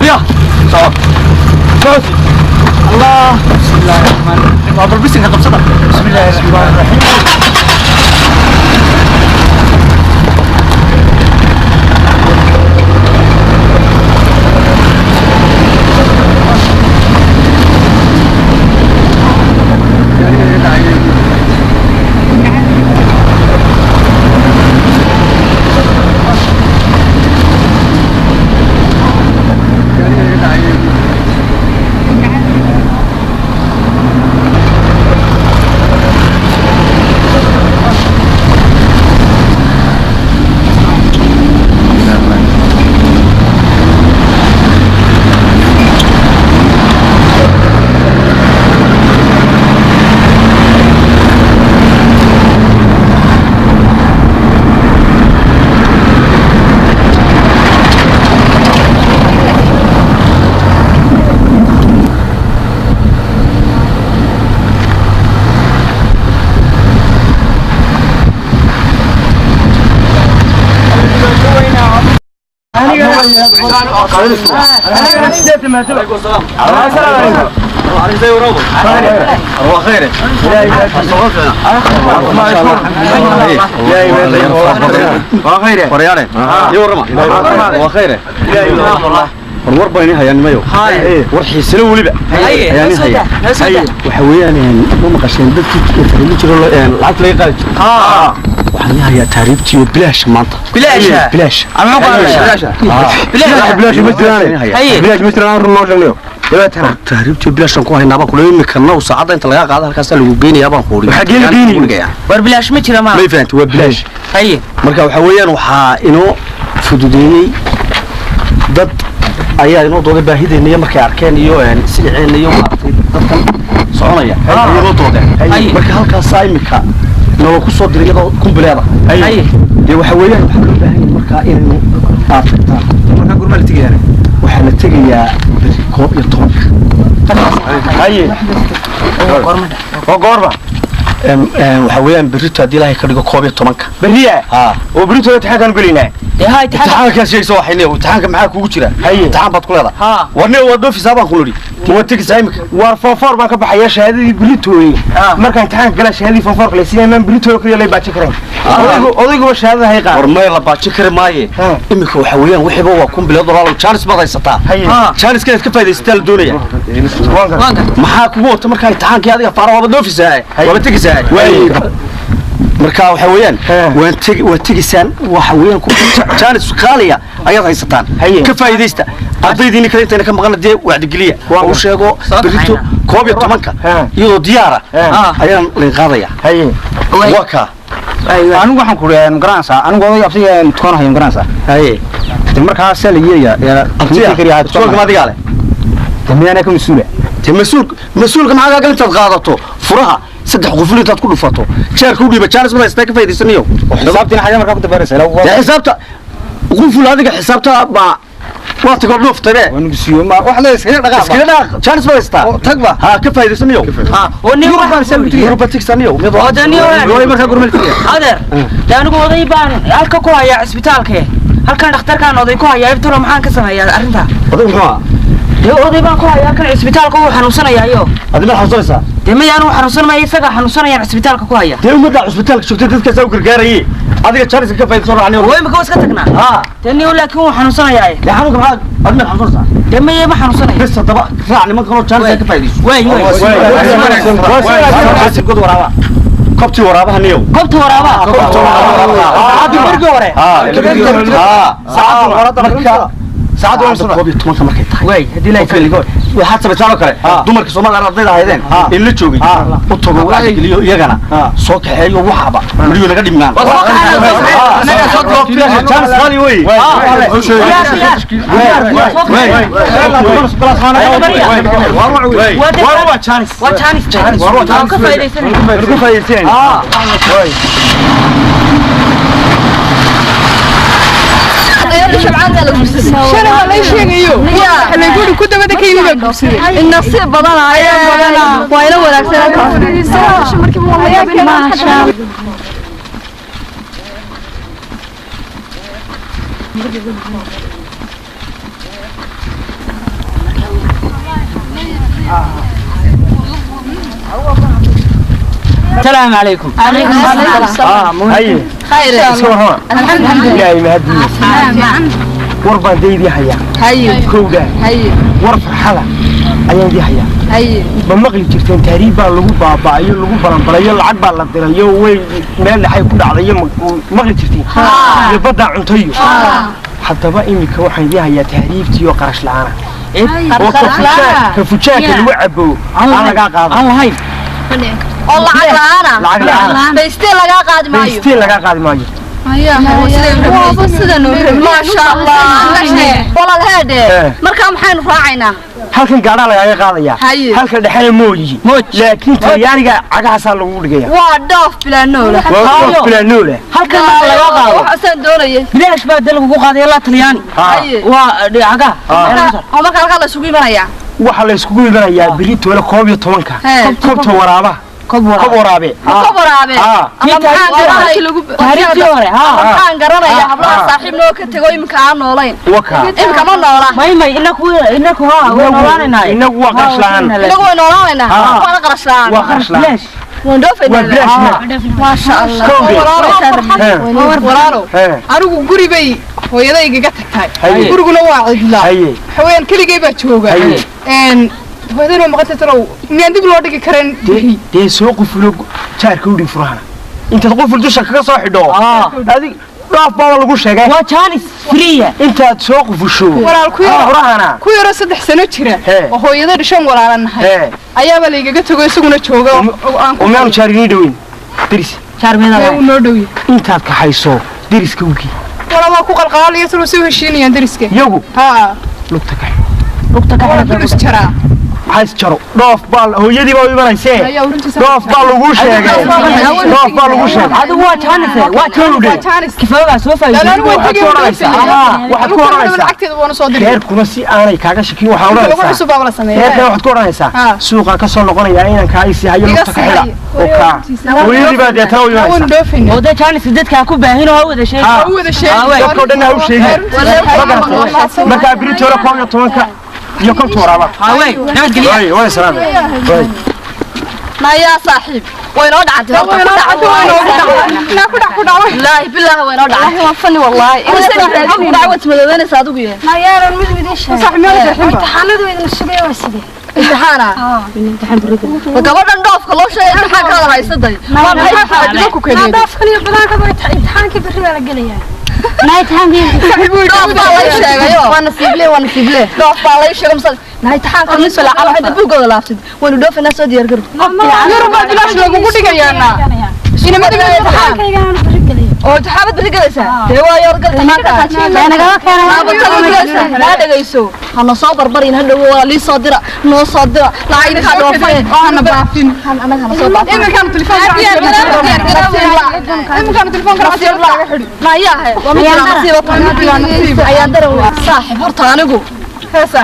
يا صوت صوتي الله بسم الله الرحمن الرحيم أبو البسم هذا بصدق بسم الله الرحمن الرحيم war bayni hayaan mayo war xiisilo waliba ayaan hayaan waxa weeyaan ma maqasheen dadkii fariin jiro lacag laga qaadi waxaan yahay taariibtii bilaash maanta bilaash ama bilaash ma jiraan runoo sheegnayo taariibtii bilaashan ku haynaa baan kula imikana saacada inta laga qaado halkaas lagu geynayaa baan ku waxa geeyay war bilaash ma jira ma ma fahanti waa bilaash haye marka waxa weeyaan waxaa inoo fududeeyay dad ayaa inoo dooday baahideena markay arkeen iyo siliceen iyo maartay dadkan soconaya inoo doodeen marka halkaas imika noo ku soo diray iyadoo kumbileeda haye dee waxa weeyaan waxa loo baahan yahay marka inaynu aafirtaan marka gurma la tagayaan waxaa la tegayaa koob iyo tobanka haye goorma waxa weeyaan berrito haddii ilaahay ka dhigo koob iyo tobanka beriya oo berrito imtixaankaan gelinaa imtixaankaas sheegaysa waxay leeyahay imtixaanka maxaa kugu jira imtixaan baad ku leedahay warne waa dhoofisaa baan ku nidhi waa tegaysaa imika war foonfoor baan ka baxaya shahaadadii berritooye markaan imtixaanka galaa shahaadadii foonfoorka la siiyay maan berritooye kaliya lay baaji karayn odayguba shahaadada hay qaad war may la baaji kari maaye imika waxa weeyaan wixiiba waa $1,000 jaanis baad haysataa jaaniska inaad ka faa'idaysataa la doonaya maxaa kugu wata markaa imtixaankii adiga faara waaba dhoofisaa waaba tegaysaa marka waxa weeyaan waan tegisaan waxa weeyaan ku jaanis qaaliya ayaad haysataan ka faa'iideysta ardaydiina kale inta ka maqan dee wacdi geliya oo sheego berrito koob iyo tobanka iyadoo diyaara ayaan la qaadaya waa ka anigu waxaan ku leeyahay garanaysaa anigu oday afsiga tukan hayo garanaysaa markaa sala yeeya aqtiya kariya soo gamadiga leh tamiyana ka masuula mas'uulka maxaa ka intaad qaadato furaha saddex qof intaad ku dhufato jeerka u dhiiba jaanis ma haysta ka faa'iideysanayo xisaabtina xaga markaa ku dabaraysa la xisaabta qof adiga xisaabta ba waa tago dhuftay ونقصيو ما واحدة إسكيل دقاق إسكيل دقاق شانس بيستا تقبل ها كفاية دسنيو ونيو يوروباتيك سنيو ودنيو يوري مركا قرمل فيه هذا لأنه قوضي بان هالك كوها اسبitaalka halkan dhakhtarkan oday ku haya ibtiro maxaan ka sameeyaa arinta oday muxuu oday baan ku haya halkan isbitaalka uu xanuunsanayaayo adina xanuunsanaysa dema yaanu xanuunsanaya isaga xanuunsanayaan isbitaalka ku haya dee umada isbitaalka joogtay dadka soo gargaarayay adiga chance ka faa'iideysan raacnay way ma ka iska tagnaa ha tani uu laakiin uu xanuunsanaya la xanuunka maxaa adina xanuunsanaysa dema yema xanuunsanaya bes daba raacnay man kano chance ka faa'iideysan way god waraaba كبتي ورابها نيو كبتي ورابها هذه برجع ورا ساعات ورا ساعات ورا كوبي تمام كما كنت واي هدي لا يفعل waxaad sameeyay kale dumarka Soomaaliya ardayda hayeen in la joogay u tago waxa geliyo iyagana soo kaxeeyo waxaba waliyo laga dhimnaan anaga soo goobtay chance qali way waa chance ka faa'iideysan ka faa'iideysan شبعان قالوا شنو ولا شيء يو اللي يقولوا كنت بدك يجيب النصيب بدنا وإلى ولا ما شاء السلام عليكم. عليكم السلام. هاي خير. الحمد لله مهدي. وربان ديدي حيا. هاي. كودا. هاي. ورفع حلا. أيام دي حيا. هاي. بمقلي جرتين تهريبا لغو بابايو لغو بلانبلايو لعب بالدريو وين مال حي كود عليا مقلي جرتين. يبدأ عنتيو. حتى بقى إمك وحين دي حيا تهريبتي وقرش لعنا. كفوشاك الوعبو. أنا قاعد. الله هاي. والله عقلانة بيستيل لقا قادم مايو بيستيل لقا قادم مايو ما شاء الله والله الهادي مركا محين راعينا halkan gaadha laga qaadaya halkan dhaxay mooyi laakiin tayaariga cagaasa lagu dhigaya waa dhoof bilaanoole waa bilaanoole halkan laga qaado waxaan doonayay bilaash baa dal ugu qaaday la talyaani waa dhacaga oo marka halka la isugu imanaya waxa la isugu imanayaa berito wala 12ka koobta waraaba كوب ورابي كوب ورابي تاريخي هوري waxaan garanayaa hablaha saaxiibnoo ka tago imka aan noolayn imka ma noola may inaku ha noolaanayna inagu waa qarashlaan inagu waa noolaanayna waa qarashlaan waa qarashlaan ما شاء الله walaalo anigu guri bay hooyadayga ga tagtay guriguna waa cidla haween keligay baa jooga هذا ما قلت ترى من عندي بلودك كرن دي سوق فلوق شارك ودي فرحنا intaad qof dusha kaga soo xidho adig dhaaf baa lagu sheegay waa jaanis friya intaad soo qufusho walaal ku horahana ku yaro 3 sano jira oo hooyada dhishan walaalanahay ayaaba la igaga tago isaguna jooga oo meel jaarini dhaweyn diris jaarmeeda uu noo dhawiy intaad ka hayso diriska ugi wala ma ku qalqaaliyo soo soo heshiinayaan diriska yagu ha lugta ka diris jara عايز جرو دوف بال هو يدي ما يبرنسي دوف بال لوغو شيغay دوف بال لوغو شيغay هذا هو جانس كيفاه سoo faa'iido لا waxa ku oranaysa lacagteeda waana soo diray heer kuna si aanay kaaga shakin waxa oranaysa waxa soo baabla sameeyay heerka waxa ku oranaysa suuqa ka soo noqonaya inaan ka aysi hayo lugta ka xira oo ka hooyadii baa deetana u imanaysa oo da jaanis dadka ku baahin oo wada sheegay dadka dhan ha u sheegay marka biritoora 12 يا كم تورابا هاوي نبت قليل وين سلام وين ما يا صاحب وين ودعت لا بالله وين ودعت ما فني والله دعوة مدونة صادق يا ما يا المدن ايش صح ما امتحانات وين الشقيه وسدي امتحانا امتحان بريد وقبل ندوف كل شيء امتحان كذا هاي صدق ما ضاف كل امتحان كبر ولا قليل نايت هانجي وانا سيب لي دوف بالي شيغ مسل نايت حان كل سلا على حد بوغو لافتid wanu dhoof ina soo diyaar garow yurba bilash lagu dhigayaana ina ma dhigayaa oo taxabad brigadaysa de waa yar galta ma dhagayso hana soo barbarin hadhow waa li soo dira noo soo dira lacag ka dhoofay oo hana baafin anaga hana soo baafin imkaan telefoon ma yahay ayaan daran saaxib horta anigu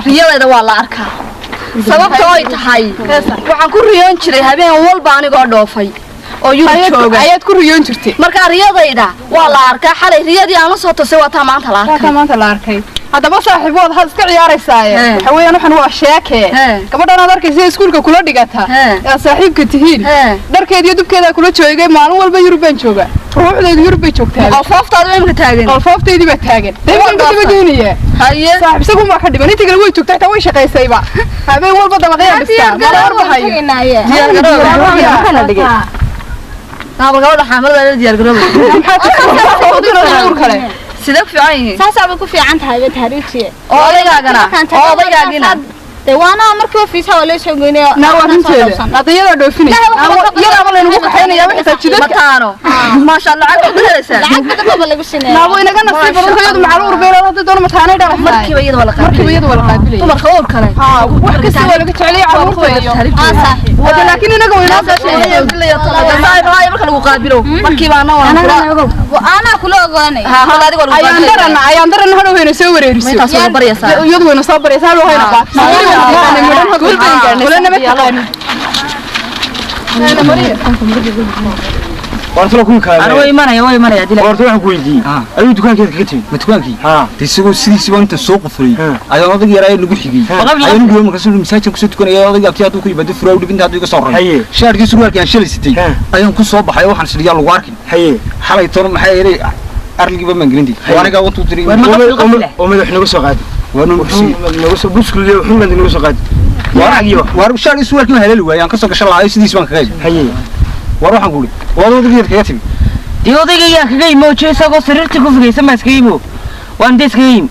riyadayda waa la arkaa sababtoo ay tahay waxaan ku riyoon jiray habeen walba anigoo dhoofay oo yurub jooga ayaad ku riyoon jirtay marka riyadayda waa la arkaa xalay riyadii aan la soo tosay waa maanta la arkay haddaba saaxiibood had iska ciyaaraysaa waxa weeyaan waxaan waa sheeke gabadhan aad arkaysa iskuulka kula dhigata ee saaxiibka tihiin dharkeed iyo dubkeeda kula joogay maalin walba yurub baan jooga ruuxdeedu yurub bay joogtaa qalfooftaadu imka taagan qalfoofteedii baa taagan deegaan ka dibadeenaya haye saaxiib isagu ma ka dhiban inta kale way joogtaa taa way shaqaysayba habeen walba dabaqaya dhistaa ma warbahayo diyaar garoow نعم قبل حامل ولا ديار قرب سيدك في عيني ساسا بكو في عن هاي تاريخي أوضيعنا وانا مركو في سوا ليش يقولون نروح نسير نطير دوفني يلا والله نروح حين يا بحث كذا مكانه ما شاء الله عقب بلسه لعب بدك ولا بسنة لا وين كان نصيب الخيط معروف بين هذا دون مكانه ده مركب يد ولا قابل مرخور كله وحكي سوى لك عليه عروض صاحب لكن انا قوي ناس صاحب هاي مركب مقابله مركب انا وانا كله اغاني ayaan daran hado weyn soo wareeriso iyadu weyn soo baraysaa loo hayna baa wartalo ku kale أنا وين مانع دي wartalo waxaan ku weydiiyay ayuu dukaankeeda kaga timid ma dukaankii isagoo sidiisii baa inta soo qufray ayaan odag yaraa lagu xigay ayaan dhigo markaas masaajid ku soo tukanay odag abtii haduu ku yimid furaw dhibinta haduu iga soo raray shaarkii surwaalkii aan shalaysatay ayaan ku soo baxay waxaan sidii lagu arkay xalay toon maxay yeelay arligiiba man gelindii waaniga wantu diray oo madax naga soo qaaday waanu naga soo buskul iyo xumad naga soo qaaday waanagiiba war shaarkii surwaalkii ma helay waayaan ka soo gashay lahaay sidiis baan kaga war waxaan ku wada odag yar kaga timid dii odayga kaga imoojo isagoo sariirta ku fugaysan ma iska imo waan deeska im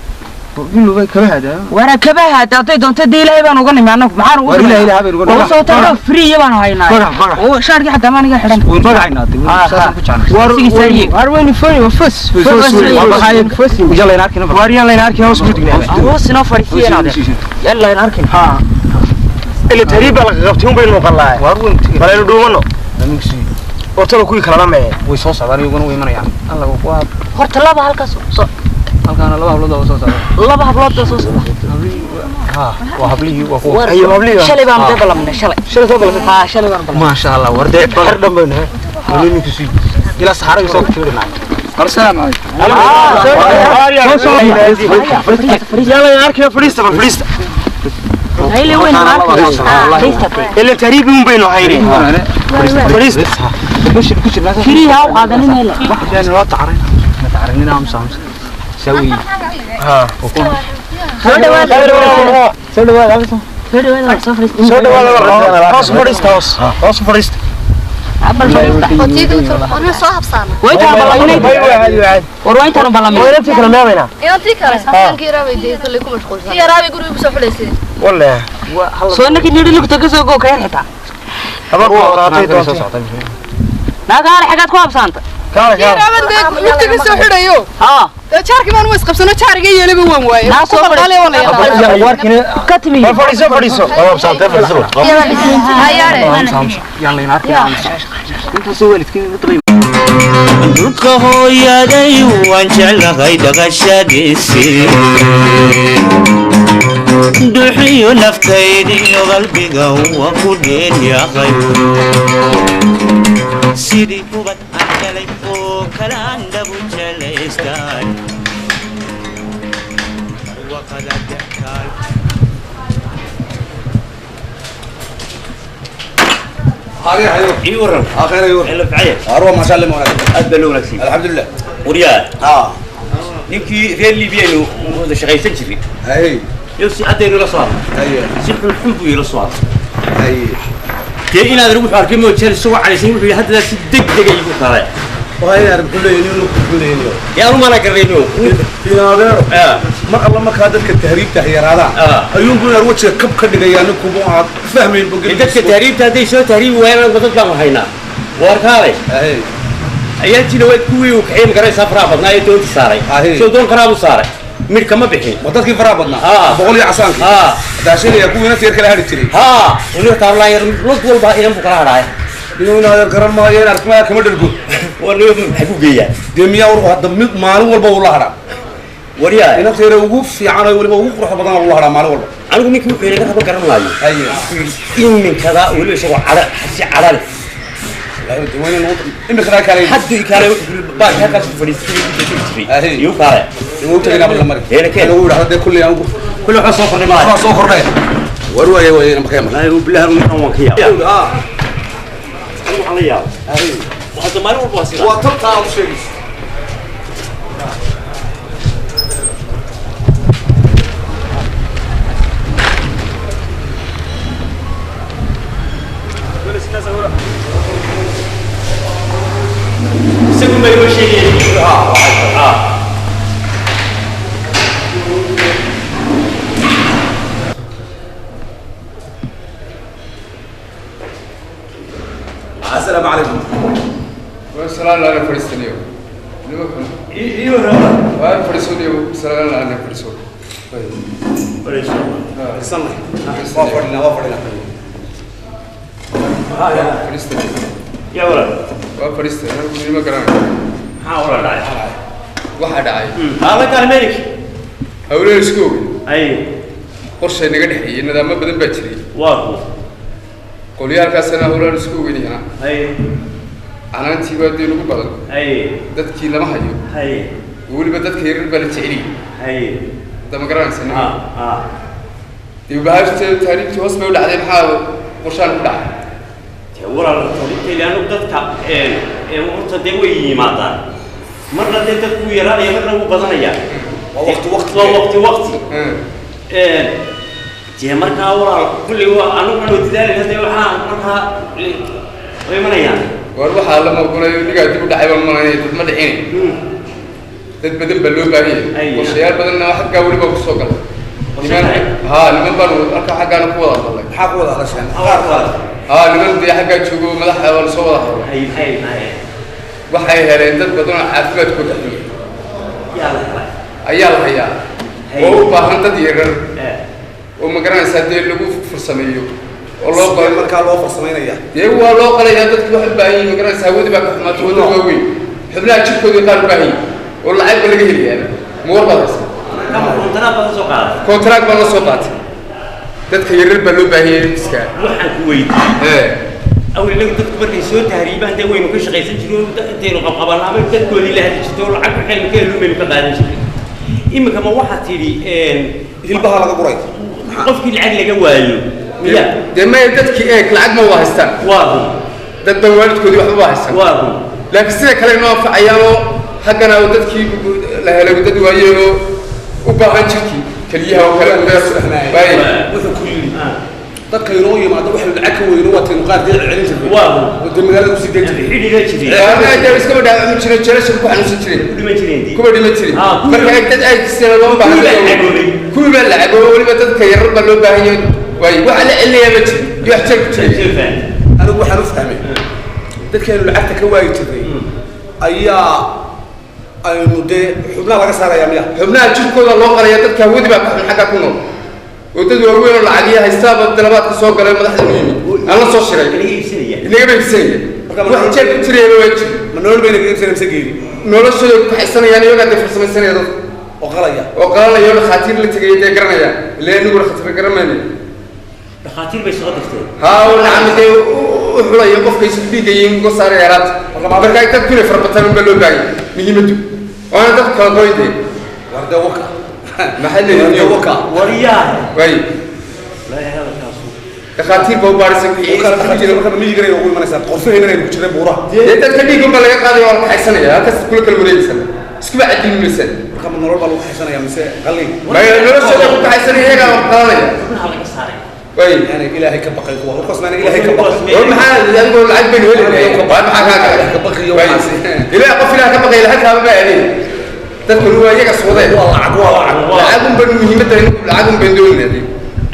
bilu way kaba hada wara kaba hada tay doonta dii ilaahay baan uga nimaana maxaan ugu ilaahay baan uga nimaana soo tago free baan haynaa oo shaarkii xataa ma aniga xiran oo magacaynaa saasan ku jecel war weyn furi wa fus yalla ina arkin war yalla ina arkin hoos gudgnaa hoos ina fariisiyana yalla ina arkin ila tariiba la qabtay bay noqonlaa war weyn bal dhuumano horta ku kala ma way soo socdaan iyaguna way imanayaan alla waa horta laba halkaas soo halkaana laba hablood oo soo socda laba hablood oo soo socda waa hablihi waa ku ayo hablihi shalay baan deebalamna shalay soo balay shalay baan ma sha Allah warday xir dhanbayna wali ku sii ila saxara soo tiirina السلام عليكم يلا يا فريستا هاي وين اللي تقريبا بينه هايري فريستا كشر ناس كريها وقادنين هلا واحد يعني لا تعرفين ام سامس سوي وكون سودوا فريستا أنا صاحب صانع وين ترى بالله وين ترى بالله وين أنت كلام يا أنتي كلا كيرا بيدي كلكم مشغول يا رابي يقولوا بسوي ليسي والله سو انك نيري لك تكسو جو كاين حتى خبر وراتي لا قال حاجات كواب سانت كارك يا رابي وقت بسوي حريو ها شارك ما نوسق بسنو شارك يلي بوان واي لا سو قالي ولا يا واركن كتمي فريسو كواب سانت فريسو يلا ينعرف انت سويت كده dhulka hooyaday waan jeclahay dhaqashadiisii dhuuxiyo naftaydiyo qalbiga waan ku dheelyahay sidii kubad aan helay oo kale aan dhabu jelaystaan waqada dakaal هاي يورم اخيرا يورم اللي بعيه اروى ما شاء الله مولانا ادبلوا لك سي الحمد لله وريا نيكي ريال ليبيانو هذا شغيسن جري اي يوسي اديرو لا صار اي سيخ الحب ويلا صار اي كي إن هذا روح أركيم وتشيل سوا على شيء وحي حتى ذا دق دق يجيبوا كله وهاي يا رب كله ينيو كله ينيو يا رب ما نكرينه في هذا ما الله ما كادر كتهريب تحير هذا أيوم بقول أروح كب كده جايانو كبوعات فاهمين بقول إذا كتهريب تهدي شو تهريب وين بتطلع هنا واركالي اي أيام تلويت كوي وكحيم قري سفرة بدنا يتوه تساري شو دون قرابو ساري مير كم بحين وضعت كيف فرابنا بقول لي عسانك داشين يا أبوي نسير كله هذا تري وليه تابلا يرمز ولا بايرم بكرة هراي ينو نادر كرم ما ينعرف ما كم درجو وليه حبوا جيا دميا وروح دم مالو ولا بقول هرا وريا أنا خير وقوف في عنا ولا بقول روح بدنا والله هرا مالو ولا أنا أقول لك مين كذا بكرم لاي أيوة إن من كذا ولا يسوى على حسي على وين النقطة إما كذا كاري حد كاري بعد هكذا فريستي يو كاري يو تجينا بالمرة هنا كده نقول هذا كل يوم كل حصة صفر ما خلاص صفر ده وروي وين مكان لا يقول بالله من أول كيا عليا وهذا ما هو بسيط وتبقى على شيء سكون بيقول شيء السلام عليكم. والسلام على فريستانيو. ايوه وين فريستانيو؟ السلام على فريستانيو. استنى. وافرنا. فريستانيو. يا ولد. وفريستانيو أنا ما كراني. حاول لا. واحد عاي. هذا كان ملك. أولي سكوب. أي. قرش نقدر حي إن ذا ما بدن بتري. واقو. قولي هالك السنة أولي سكوب إني أنا. أي. أنا أنتي بدي نقول بدن. أي. دتك لما هيو. أي. يقول بدك خير بالتعليم. أي. ده ما كراني سنة. يبقى هاش تاريخ توصل ولا عدم حاول قرشان كله. ورا لأنه بدك مرت دوي ماذا مرة تكوي يرى مرة وبدنيا وقت جه مرة ورا كل أنا من وديان هذا وحنا مرة ويمنيا وأروح على ما أقول لك نيجي تقول دعوة ما تتمدحين تتبدل بلو باري والشيال بدلنا واحد قاولي بقصوكل لمن بنو أركع حاجة أنا قوة والله حقوق على شان لمن دي حاجة تشوفوا ملح ولا صوره هاي waxay heleen dad badan oo caafimaadkooda ayaa la hayaa oo u baahan dad yaryar oo ma garanaysaa dee lagu farsameeyo oo loo qalo markaa loo farsameynaya dee waa loo qalayaa dadku waxay u baahan yihiin ma garanaysaa hawada baa ka xumaato wadda waaweyn xubnaha jirkooda qaar u baahan yihiin oo lacag ba laga helayaa ma warbadaysa kontraag baa la soo qaatay dadka yaryar baa loo baahan yahay iskaa waxaan ku weydiiyey أول لقطة تكبر يسوي تهريبان ده وين وكش غير سجلوا تين قبلنا ما تذكر لي لهذا الشيء ولا عقل حين كله من كذا شيء إما كمان واحد تري البها لقى قريب قف كل عقل جوالو يا ده ما يدك إيه العقل ما واهستان واضح ده الدوالد كل واحد واهستان واضح لكن سيدا كلامنا في أيامه حقنا ودك له له ودك وياه وباهن شكي كليها وكلام ده باي dadka inoo yimaado waxa lacag weyn oo wateen qaar dil celin jiray waaw magaalada ku sideen jiray xidhiga jiray أنا أجا بس كم ده من شنو شنو شنو كحنا نسيترين ma jireen كم ده ما ترين مركا أنت أي سنة لون بعد كل ما لعبوا ولا بتذكر يرب لو باهي واي وعلى اللي يبتي يحتاج أنا أقول حرف ثاني dadka inuu lacagta ka waayi jiray ayaa aynu dee xubnaha laga saarayaa miya xubnaha jirkooda loo qaraya dadka hawadi baa baxan xagga ku nool oo dad waaweyn oo lacagiya haystaaba dalabaadka soo galay madaxda u yimid aan la soo shiray inaga baysanaya wax jeer ku jireeyay waa jir ma nolol bayna ka iibsanay mise geeri noloshooda ku xaysanayaan iyaga dad farsamaysanaya dad oo qalaya dhakhaatiir la tagay ee garanaya ilaa anigu dhakhaatiir garanayna dhakhaatiir bay soo dirtay haa nacam dee وحلا يقف كيس بيجي ينقص صار يارات مركا يتذكر فربطان من بلوغاي مهمته وانا ذكر قويدي ورده وكا محل وكا ورياه وي لا هذا كاسو دخاتير بوبارس وكا تجي وكا ميجي غير يقول ما نسال قرفه هنا يمكن تجي بورا يتذكر يقول بلا قاضي ولا حسنه يا كاس كل كلمه سنه اسكو بعد من سنه كم نور بالو حسنه يا مساء قلي ما نور سنه حسنه هيك قالنا هذا صار وي يعني إلهي كبقي قوة وقصنا إلهي كبقي والمحل يقول العجب بين ولد والمحل كبقي يوم عاسي إلهي قفلها كبقي لحد هذا بقى تذكر هو يجا صوته والله عقوة العجب بين مهمته العجب بين دولنا دي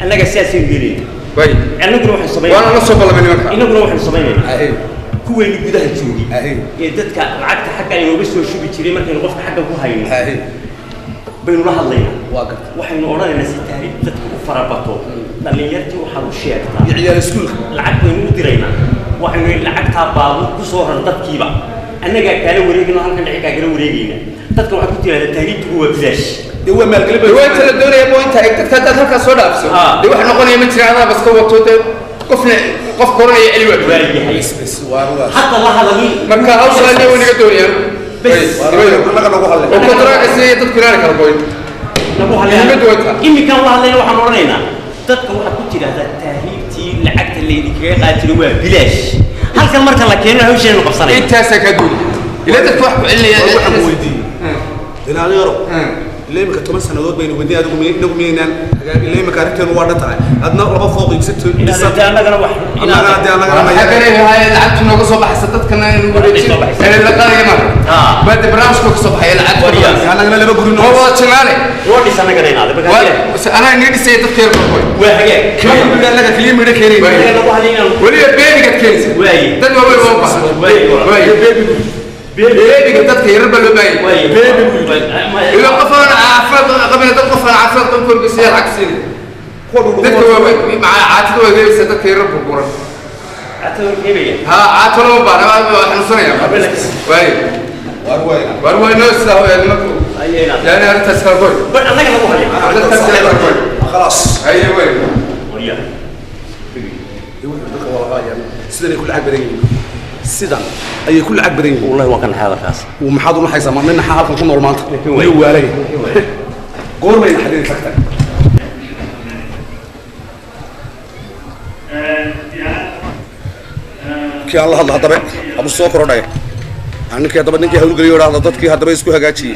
أنا قسياسي الجريد وي أنا نروح الصبي وأنا نصب الله من مكان أنا نروح الصبي أهي هو اللي جده الجودي أهي يدتك العقد حقا يوبس وشو بتشري مركز الغرف حقا هو هاي أهي بين الله الله واقف وحين ورانا الناس التاريخ تذكر فرابطه لأن يرتي وحلو شيء يعيال سكول العقد وين مديرنا وحين العقد تابعه كسور هردت كيبا أنا جا كانوا وريجنا هم كان عيكا كانوا وريجنا تذكر عقد تيجي التاريخ هو بلاش هو ما القلب هو أنت الدنيا يبغى أنت تكتب هذا صودا بس ده واحد نقول يوم ترى أنا بس كوا توته قفنا قف كورونا يعلي وقت بس وارو حتى الله هذا مين مركا أوصل اللي ونيجي الدنيا بس أنا كنا نقول هلا وكترة كسية تذكر أنا كربوي نقول هلا إني كان الله هذا يروح نورينا تذكر واحد كنت هذا التاريخ تي العقد اللي ذيك قاتل هو بلاش هل كان مركز لك هنا هو شيء نقصنا أنت سكدول إذا تتوح اللي واحد ويدي هنا غيره اللي مك 8 سنوات بين ودي ادو مينان اللي مك عرفتين وادتها ادنا لبا فوق يكسبت انا انا واحد انا حكري هاي لعبت نوغ سو بحسدت كنا نوريتي انا لا قال يما بعد برامج كو سو بحي لعبت انا لبا غوري هو تشمالي ودي سنه غرينا هذا بس انا نيدي سي تذكر كوي وهاي كلام بقول لك كلمه ميد كيري ولي بيبي قد كيس تد وي وي بيبي قد تذكر بلو باي بيبي إذا قفنا عفرت قبل تقفنا عفرت تنكر بسير عكسين تذكر مع عاتل وغير ستذكر رب بورا عاتل كيف ها عاتل وبارا احنا صنيع واي وارواي نفسه هو المكروه يعني انا تسكر بس انا كده خلاص ايوه ويا سيدنا كل عقب بدين سيدنا أي كل عقب بدين والله وكان حالك خاص ومحاضر ما حيسمع من حالك كنا ورمانت هو عليه قول بين حدين فكتك كي الله الله طبعا أبو السوق رضاي عنك يا طبعا نكى هقول قريب ولا ضدك هذا بيسكو هجاتي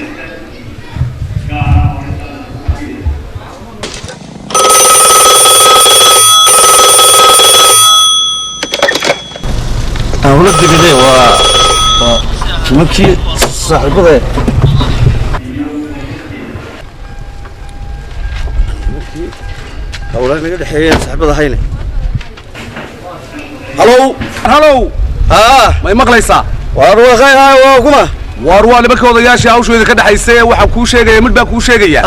أولاد بدي مكي صاحبه أولاد نقدر حين صاحبه هينه هلو ما يمقليسا وأروى خير وكما واروا لبك odayaasha hawsheeda ka dhaxaysay waxa ku sheegay mid baa ku sheegaya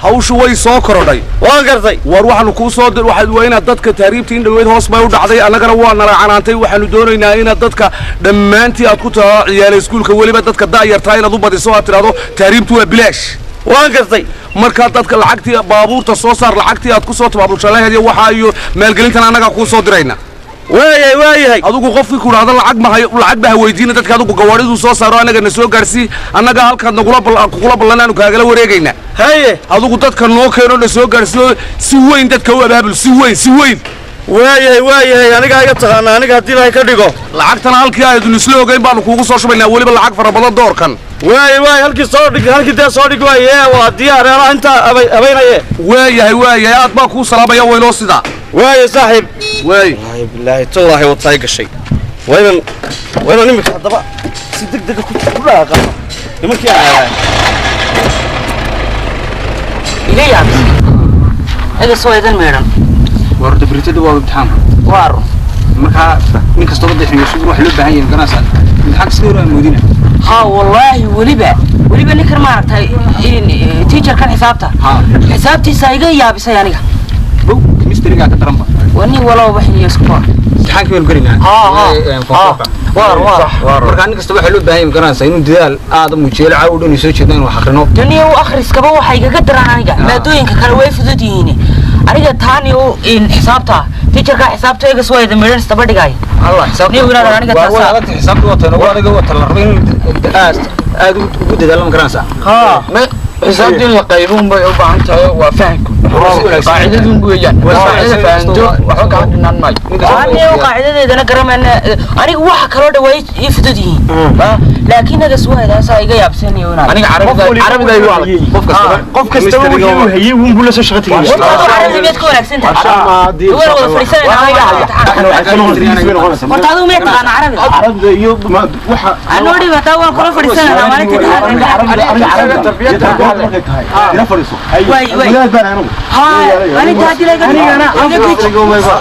hawshu way soo korodhay waan gartay war waxaanu ku soo dir waxa weeyna dadka taariibta in dhaweyd hoos bay u dhacday annagana waa naracanaantay waxaanu doonaynaa in dadka dhammaantii aad ku taa ciyaal iskuulka waliba dadka daayartaa inaad u badiso aad tiraado taariibtu waa bilaash waan gartay marka dadka lacagtii baabuurta soo saar lacagtii aad ku soo tabaabulshaleeyay waxa iyo maalgelintan annaga ku soo dirayna waayahay adigu qofkii ku raada lacag ma weydiina dadka adigu gawaaridu soo saaro anaga na soo gaarsi anaga halka nagula ballanaanu kaagala wareegayna haye adigu dadka noo keeno na soo gaarsiyo si weyn dadka u abaabul si weyn waayahay aniga iga taqaana aniga hadii la ka dhigo lacagtana halkii aydun isla ogeyn baanu kuugu soo shubaynaa weliba lacag fara badan doorkan waay halkii dee soo dhig waaye waa diyaar ana inta abaynaye waayahay aad baa kuu salaamaya weyloo sidaa waaye saaxiib waay billaahi tallaahi watay gashay وين نمك هذا سيدك دقة كلها قام نمك يا إلي يا هذا سويدان ميران ورد بريتد وامتحان وارو marka nin kasta oo bixin soo wax loo baahan yahay ganacsan imtixaan sidoo ah moodina ها والله وليبا نكر ما aragtay in teacher kan xisaabta xisaabtiisa iga yaabisay aniga bow chemistry-ga ka daranba wani walaal wax isku imtixaanka waan garinaa marka nin kasta waxa loo baahan yahay ganacsan inuu dadaal aad u muujiyo caawdo inuu soo jeedaan wax aqrino dunia u akhriskaba waxa iga daraan aniga maadooyinka kale way fudud yihiin aniga taani oo in xisaabta teacher ka xisaabta iga soo yeeday meelan istaba dhigay الله حساب نيو ولا aniga taasa waa حساب wata waa aniga wata la rabin aad ugu dadaalan karansa ها ما حسابتي القيبون بي بان tahay waa fahanku qaacidadu weeyaan waa fahanto waxa ka hadnaan may aniga qaacidadeedana garamayna aniga waxa kala dhawaay ii fudud yihiin laakiin naga soo helaysa iga yaabsanayo aniga carabida ay waa qof kasta wuxuu hayay wuu bula soo shaqo tagay carabida ku wanaagsan tahay wala fariisanayna aniga horta aduu ma taqaan carabida iyo waxa anoo dhibata waan kula fariisanayna maalinta tarbiyada ila fariiso way way walaal baan anigu ها أنا جادي لقى